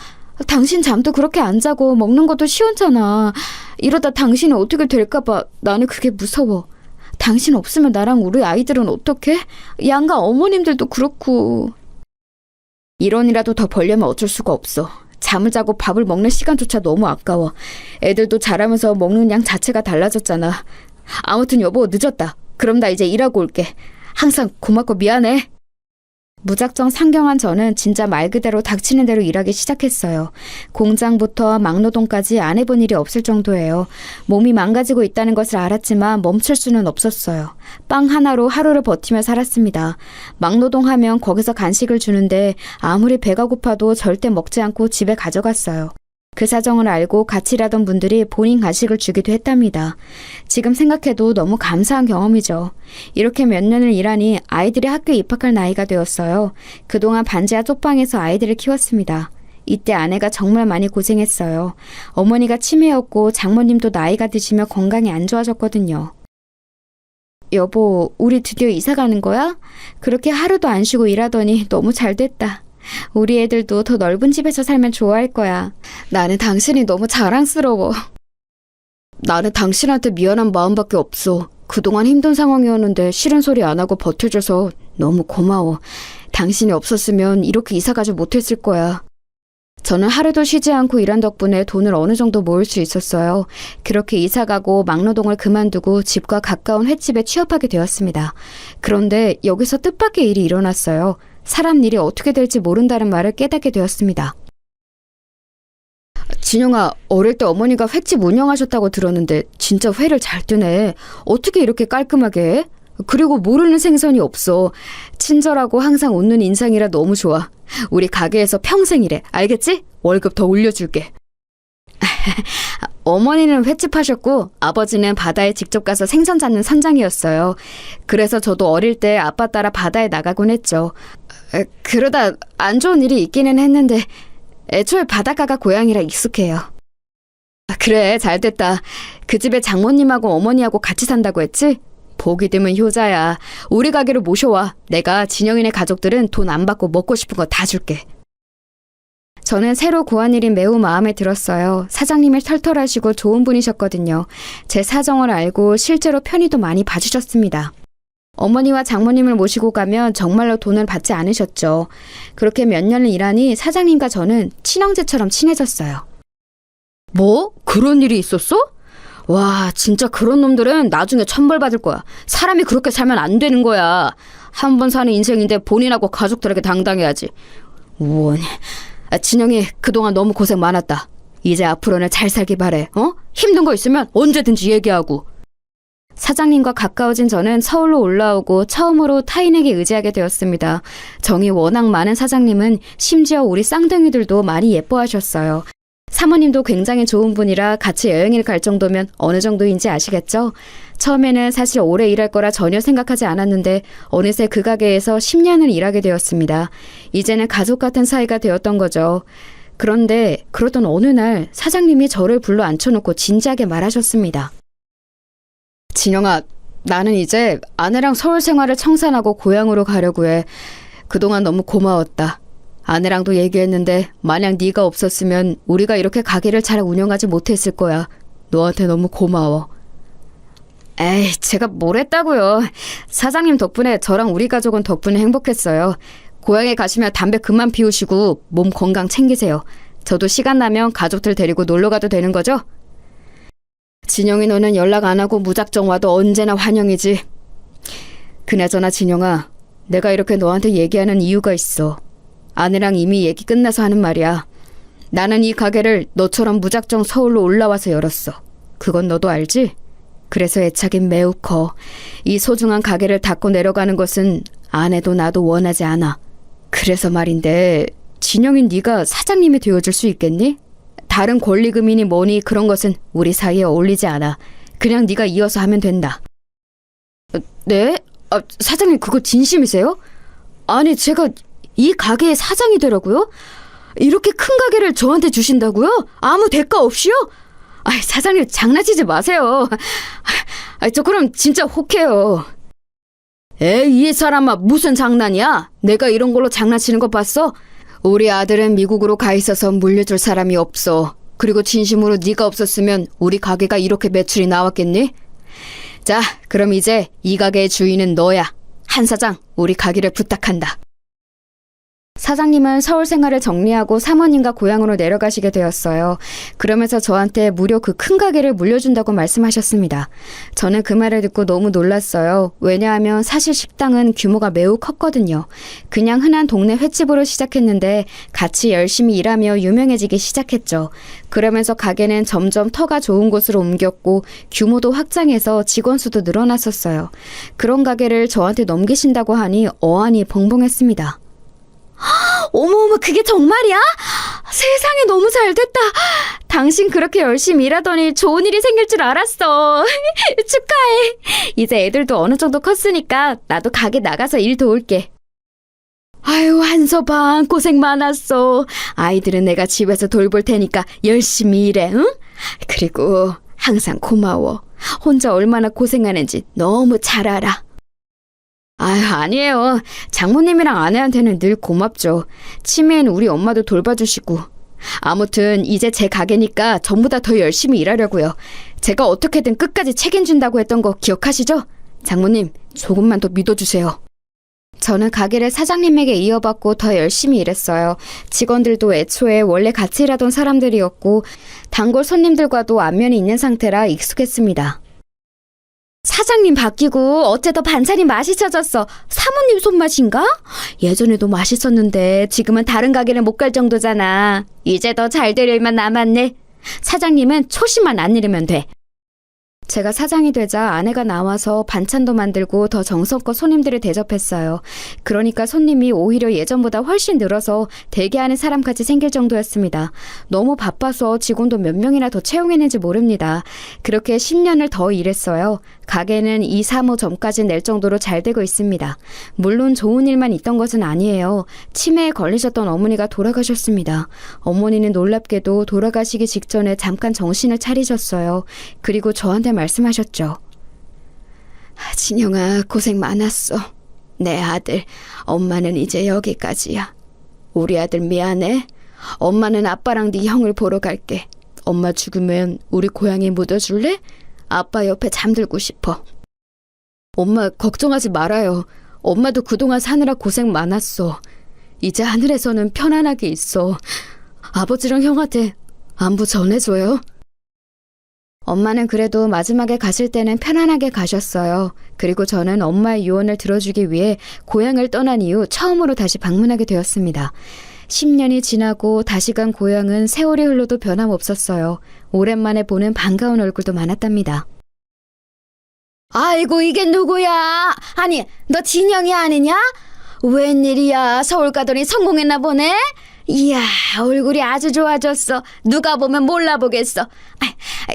당신 잠도 그렇게 안 자고 먹는 것도 시원찮아. 이러다 당신이 어떻게 될까봐 나는 그게 무서워. 당신 없으면 나랑 우리 아이들은 어떡해? 양가 어머님들도 그렇고. 1원이라도 더 벌려면 어쩔 수가 없어. 잠을 자고 밥을 먹는 시간조차 너무 아까워. 애들도 자라면서 먹는 양 자체가 달라졌잖아. 아무튼 여보, 늦었다. 그럼 나 이제 일하고 올게. 항상 고맙고 미안해. 무작정 상경한 저는 진짜 말 그대로 닥치는 대로 일하기 시작했어요. 공장부터 막노동까지 안 해본 일이 없을 정도예요. 몸이 망가지고 있다는 것을 알았지만 멈출 수는 없었어요. 빵 하나로 하루를 버티며 살았습니다. 막노동하면 거기서 간식을 주는데 아무리 배가 고파도 절대 먹지 않고 집에 가져갔어요. 그 사정을 알고 같이 일하던 분들이 본인 간식을 주기도 했답니다. 지금 생각해도 너무 감사한 경험이죠. 이렇게 몇 년을 일하니 아이들이 학교에 입학할 나이가 되었어요. 그동안 반지하 쪽방에서 아이들을 키웠습니다. 이때 아내가 정말 많이 고생했어요. 어머니가 치매였고 장모님도 나이가 드시며 건강이 안 좋아졌거든요. 여보, 우리 드디어 이사 가는 거야? 그렇게 하루도 안 쉬고 일하더니 너무 잘 됐다. 우리 애들도 더 넓은 집에서 살면 좋아할 거야. 나는 당신이 너무 자랑스러워. 나는 당신한테 미안한 마음밖에 없어. 그동안 힘든 상황이었는데 싫은 소리 안 하고 버텨줘서 너무 고마워. 당신이 없었으면 이렇게 이사 가지 못했을 거야. 저는 하루도 쉬지 않고 일한 덕분에 돈을 어느 정도 모을 수 있었어요. 그렇게 이사 가고 막노동을 그만두고 집과 가까운 횟집에 취업하게 되었습니다. 그런데 여기서 뜻밖의 일이 일어났어요. 사람 일이 어떻게 될지 모른다는 말을 깨닫게 되었습니다. 진영아, 어릴 때 어머니가 횟집 운영하셨다고 들었는데 진짜 회를 잘 뜨네. 어떻게 이렇게 깔끔하게 해? 그리고 모르는 생선이 없어. 친절하고 항상 웃는 인상이라 너무 좋아. 우리 가게에서 평생이래. 알겠지? 월급 더 올려줄게. 어머니는 횟집 하셨고 아버지는 바다에 직접 가서 생선 잡는 선장이었어요. 그래서 저도 어릴 때 아빠 따라 바다에 나가곤 했죠. 그러다 안 좋은 일이 있기는 했는데 애초에 바닷가가 고향이라 익숙해요. 그래, 잘됐다. 그 집에 장모님하고 어머니하고 같이 산다고 했지? 보기 드문 효자야. 우리 가게로 모셔와. 내가 진영이네 가족들은 돈 안 받고 먹고 싶은 거 다 줄게. 저는 새로 구한 일이 매우 마음에 들었어요. 사장님이 털털하시고 좋은 분이셨거든요. 제 사정을 알고 실제로 편의도 많이 봐주셨습니다. 어머니와 장모님을 모시고 가면 정말로 돈을 받지 않으셨죠. 그렇게 몇 년을 일하니 사장님과 저는 친형제처럼 친해졌어요. 뭐? 그런 일이 있었어? 와, 진짜 그런 놈들은 나중에 천벌 받을 거야. 사람이 그렇게 살면 안 되는 거야. 한 번 사는 인생인데 본인하고 가족들에게 당당해야지. 우원. 진영이 그동안 너무 고생 많았다. 이제 앞으로는 잘 살기 바래. 힘든 거 있으면 언제든지 얘기하고. 사장님과 가까워진 저는 서울로 올라오고 처음으로 타인에게 의지하게 되었습니다. 정이 워낙 많은 사장님은 심지어 우리 쌍둥이들도 많이 예뻐하셨어요. 사모님도 굉장히 좋은 분이라 같이 여행을 갈 정도면 어느 정도인지 아시겠죠? 처음에는 사실 오래 일할 거라 전혀 생각하지 않았는데 어느새 그 가게에서 10년을 일하게 되었습니다. 이제는 가족 같은 사이가 되었던 거죠. 그런데 그러던 어느 날 사장님이 저를 불러 앉혀놓고 진지하게 말하셨습니다. 진영아, 나는 이제 아내랑 서울 생활을 청산하고 고향으로 가려고 해. 그동안 너무 고마웠다. 아내랑도 얘기했는데 만약 네가 없었으면 우리가 이렇게 가게를 잘 운영하지 못했을 거야. 너한테 너무 고마워. 에이, 제가 뭘 했다고요. 사장님 덕분에 저랑 우리 가족은 덕분에 행복했어요. 고향에 가시면 담배 그만 피우시고 몸 건강 챙기세요. 저도 시간 나면 가족들 데리고 놀러 가도 되는 거죠? 진영이 너는 연락 안 하고 무작정 와도 언제나 환영이지. 그나저나 진영아, 내가 이렇게 너한테 얘기하는 이유가 있어. 아내랑 이미 얘기 끝나서 하는 말이야. 나는 이 가게를 너처럼 무작정 서울로 올라와서 열었어. 그건 너도 알지? 그래서 애착이 매우 커. 이 소중한 가게를 닫고 내려가는 것은 아내도 나도 원하지 않아. 그래서 말인데 진영인 네가 사장님이 되어줄 수 있겠니? 다른 권리금이니 뭐니 그런 것은 우리 사이에 어울리지 않아. 그냥 네가 이어서 하면 된다. 네? 사장님 그거 진심이세요? 아니 제가 이 가게의 사장이 되라고요? 이렇게 큰 가게를 저한테 주신다고요? 아무 대가 없이요? 사장님 장난치지 마세요. 저 그럼 진짜 혹해요. 에이, 이 사람아 무슨 장난이야? 내가 이런 걸로 장난치는 거 봤어? 우리 아들은 미국으로 가 있어서 물려줄 사람이 없어. 그리고 진심으로 네가 없었으면 우리 가게가 이렇게 매출이 나왔겠니? 자, 그럼 이제 이 가게의 주인은 너야. 한 사장, 우리 가게를 부탁한다. 사장님은 서울 생활을 정리하고 사모님과 고향으로 내려가시게 되었어요. 그러면서 저한테 무려 그 큰 가게를 물려준다고 말씀하셨습니다. 저는 그 말을 듣고 너무 놀랐어요. 왜냐하면 사실 식당은 규모가 매우 컸거든요. 그냥 흔한 동네 횟집으로 시작했는데 같이 열심히 일하며 유명해지기 시작했죠. 그러면서 가게는 점점 터가 좋은 곳으로 옮겼고 규모도 확장해서 직원 수도 늘어났었어요. 그런 가게를 저한테 넘기신다고 하니 어안이 벙벙했습니다. 어머어머, 그게 정말이야? 세상에 너무 잘됐다. 당신 그렇게 열심히 일하더니 좋은 일이 생길 줄 알았어. 축하해. 이제 애들도 어느 정도 컸으니까 나도 가게 나가서 일 도울게. 아유, 한서방 고생 많았어. 아이들은 내가 집에서 돌볼 테니까 열심히 일해, 응? 그리고 항상 고마워. 혼자 얼마나 고생하는지 너무 잘 알아. 아니에요. 장모님이랑 아내한테는 늘 고맙죠. 치매인 우리 엄마도 돌봐주시고. 아무튼 이제 제 가게니까 전보다 더 열심히 일하려고요. 제가 어떻게든 끝까지 책임진다고 했던 거 기억하시죠? 장모님, 조금만 더 믿어주세요. 저는 가게를 사장님에게 이어받고 더 열심히 일했어요. 직원들도 애초에 원래 같이 일하던 사람들이었고 단골 손님들과도 안면이 있는 상태라 익숙했습니다. 사장님 바뀌고 어째더 반찬이 맛있어졌어. 사모님 손맛인가? 예전에도 맛있었는데 지금은 다른 가게를 못 갈 정도잖아. 이제 더 잘 될 일만 남았네. 사장님은 초심만 안 잃으면 돼. 제가 사장이 되자 아내가 나와서 반찬도 만들고 더 정성껏 손님들을 대접했어요. 그러니까 손님이 오히려 예전보다 훨씬 늘어서 대기하는 사람까지 생길 정도였습니다. 너무 바빠서 직원도 몇 명이나 더 채용했는지 모릅니다. 그렇게 10년을 더 일했어요. 가게는 2, 3호점까지 낼 정도로 잘 되고 있습니다. 물론 좋은 일만 있던 것은 아니에요. 치매에 걸리셨던 어머니가 돌아가셨습니다. 어머니는 놀랍게도 돌아가시기 직전에 잠깐 정신을 차리셨어요. 그리고 저한테 말씀하셨죠. 진영아, 고생 많았어. 내 아들, 엄마는 이제 여기까지야. 우리 아들 미안해. 엄마는 아빠랑 네 형을 보러 갈게. 엄마 죽으면 우리 고향에 묻어줄래? 아빠 옆에 잠들고 싶어. 엄마 걱정하지 말아요. 엄마도 그동안 사느라 고생 많았어. 이제 하늘에서는 편안하게 있어. 아버지랑 형한테 안부 전해줘요. 엄마는 그래도 마지막에 가실 때는 편안하게 가셨어요. 그리고 저는 엄마의 유언을 들어주기 위해 고향을 떠난 이후 처음으로 다시 방문하게 되었습니다. 10년이 지나고 다시 간 고향은 세월이 흘러도 변함없었어요. 오랜만에 보는 반가운 얼굴도 많았답니다. 아이고, 이게 누구야? 아니, 너 진영이 아니냐? 웬일이야? 서울 가더니 성공했나 보네? 이야, 얼굴이 아주 좋아졌어. 누가 보면 몰라보겠어.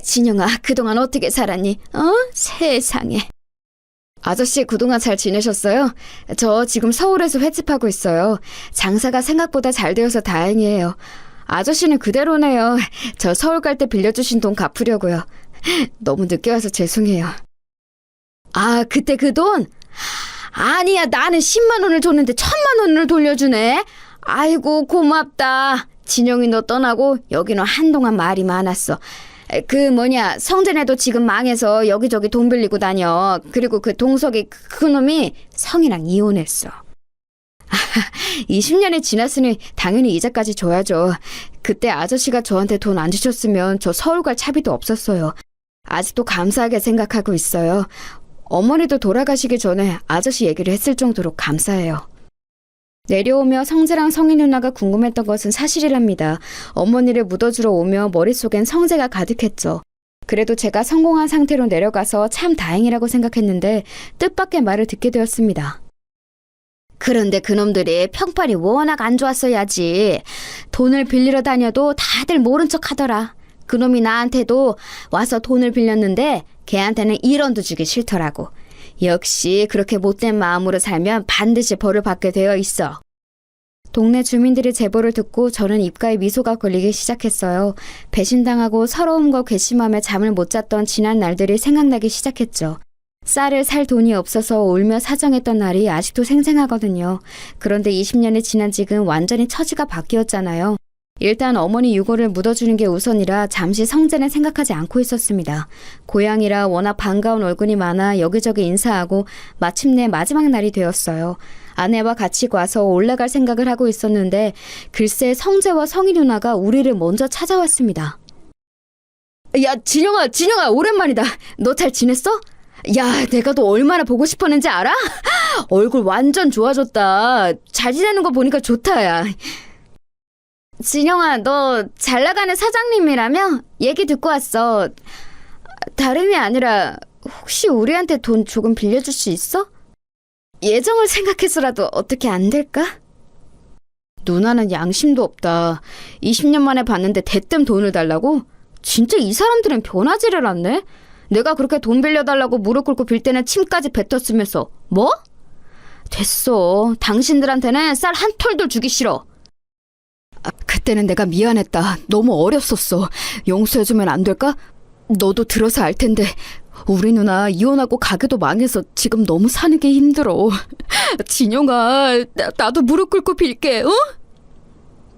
진영아, 그동안 어떻게 살았니? 세상에. 아저씨, 그동안 잘 지내셨어요? 저 지금 서울에서 횟집하고 있어요. 장사가 생각보다 잘 되어서 다행이에요. 아저씨는 그대로네요. 저 서울 갈 때 빌려주신 돈 갚으려고요. 너무 늦게 와서 죄송해요. 아, 그때 그 돈? 아니야, 나는 10만 원을 줬는데 1,000만 원을 돌려주네. 아이고, 고맙다. 진영이 너 떠나고 여기는 한동안 말이 많았어. 성재네도 지금 망해서 여기저기 돈 빌리고 다녀. 그리고 그 동석이 그 놈이 성이랑 이혼했어. 20년이 지났으니 당연히 이자까지 줘야죠. 그때 아저씨가 저한테 돈 안 주셨으면 저 서울 갈 차비도 없었어요. 아직도 감사하게 생각하고 있어요. 어머니도 돌아가시기 전에 아저씨 얘기를 했을 정도로 감사해요. 내려오며 성재랑 성희 누나가 궁금했던 것은 사실이랍니다. 어머니를 묻어주러 오며 머릿속엔 성재가 가득했죠. 그래도 제가 성공한 상태로 내려가서 참 다행이라고 생각했는데 뜻밖의 말을 듣게 되었습니다. 그런데 그놈들이 평판이 워낙 안 좋았어야지. 돈을 빌리러 다녀도 다들 모른 척 하더라. 그놈이 나한테도 와서 돈을 빌렸는데 걔한테는 1원도 주기 싫더라고. 역시 그렇게 못된 마음으로 살면 반드시 벌을 받게 되어 있어. 동네 주민들의 제보를 듣고 저는 입가에 미소가 걸리기 시작했어요. 배신당하고 서러움과 괘씸함에 잠을 못 잤던 지난 날들이 생각나기 시작했죠. 쌀을 살 돈이 없어서 울며 사정했던 날이 아직도 생생하거든요. 그런데 20년이 지난 지금 완전히 처지가 바뀌었잖아요. 일단 어머니 유골을 묻어주는 게 우선이라 잠시 성재는 생각하지 않고 있었습니다. 고향이라 워낙 반가운 얼굴이 많아 여기저기 인사하고 마침내 마지막 날이 되었어요. 아내와 같이 와서 올라갈 생각을 하고 있었는데 글쎄 성재와 성희 누나가 우리를 먼저 찾아왔습니다. 야, 진영아, 오랜만이다. 너 잘 지냈어? 야, 내가 너 얼마나 보고 싶었는지 알아? 얼굴 완전 좋아졌다. 잘 지내는 거 보니까 좋다, 야. 진영아, 너 잘 나가는 사장님이라며? 얘기 듣고 왔어. 다름이 아니라 혹시 우리한테 돈 조금 빌려줄 수 있어? 예정을 생각해서라도 어떻게 안 될까? 누나는 양심도 없다. 20년 만에 봤는데 대뜸 돈을 달라고? 진짜 이 사람들은 변하지를 않네? 내가 그렇게 돈 빌려달라고 무릎 꿇고 빌 때는 침까지 뱉었으면서 뭐? 됐어. 당신들한테는 쌀 한 톨도 주기 싫어. 그때는 내가 미안했다. 너무 어렸었어. 용서해주면 안 될까? 너도 들어서 알 텐데 우리 누나 이혼하고 가게도 망해서 지금 너무 사는 게 힘들어. 진영아, 나도 무릎 꿇고 빌게, 어?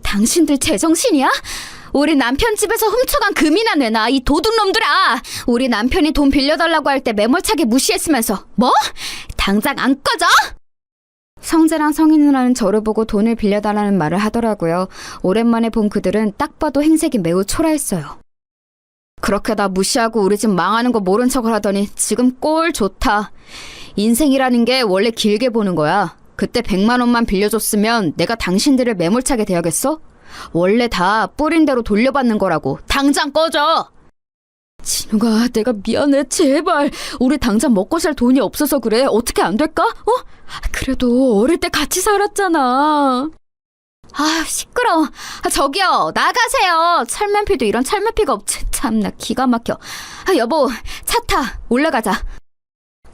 당신들 제정신이야? 우리 남편 집에서 훔쳐간 금이나 내놔, 이 도둑놈들아. 우리 남편이 돈 빌려달라고 할 때 매몰차게 무시했으면서 뭐? 당장 안 꺼져? 성재랑 성희 누나는 저를 보고 돈을 빌려달라는 말을 하더라고요. 오랜만에 본 그들은 딱 봐도 행색이 매우 초라했어요. 그렇게 나 무시하고 우리 집 망하는 거 모른 척을 하더니 지금 꼴 좋다. 인생이라는 게 원래 길게 보는 거야. 그때 100만 원만 빌려줬으면 내가 당신들을 매몰차게 대하겠어? 원래 다 뿌린 대로 돌려받는 거라고. 당장 꺼져! 진우가 내가 미안해. 제발. 우리 당장 먹고 살 돈이 없어서 그래. 어떻게 안 될까? 그래도 어릴 때 같이 살았잖아. 아, 시끄러워. 저기요, 나가세요. 철면피도 이런 철면피가 없지. 참나 기가 막혀. 여보, 차 타. 올라가자.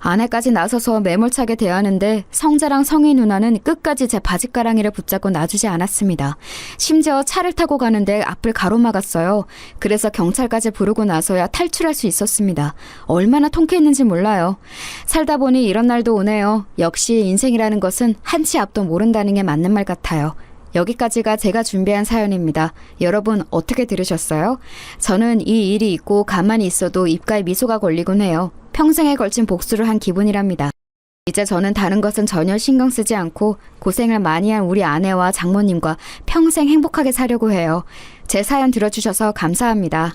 아내까지 나서서 매몰차게 대하는데 성재랑 성희 누나는 끝까지 제 바짓가랑이를 붙잡고 놔주지 않았습니다. 심지어 차를 타고 가는데 앞을 가로막았어요. 그래서 경찰까지 부르고 나서야 탈출할 수 있었습니다. 얼마나 통쾌했는지 몰라요. 살다 보니 이런 날도 오네요. 역시 인생이라는 것은 한치 앞도 모른다는 게 맞는 말 같아요. 여기까지가 제가 준비한 사연입니다. 여러분 어떻게 들으셨어요? 저는 이 일이 있고 가만히 있어도 입가에 미소가 걸리곤 해요. 평생에 걸친 복수를 한 기분이랍니다. 이제 저는 다른 것은 전혀 신경 쓰지 않고 고생을 많이 한 우리 아내와 장모님과 평생 행복하게 사려고 해요. 제 사연 들어주셔서 감사합니다.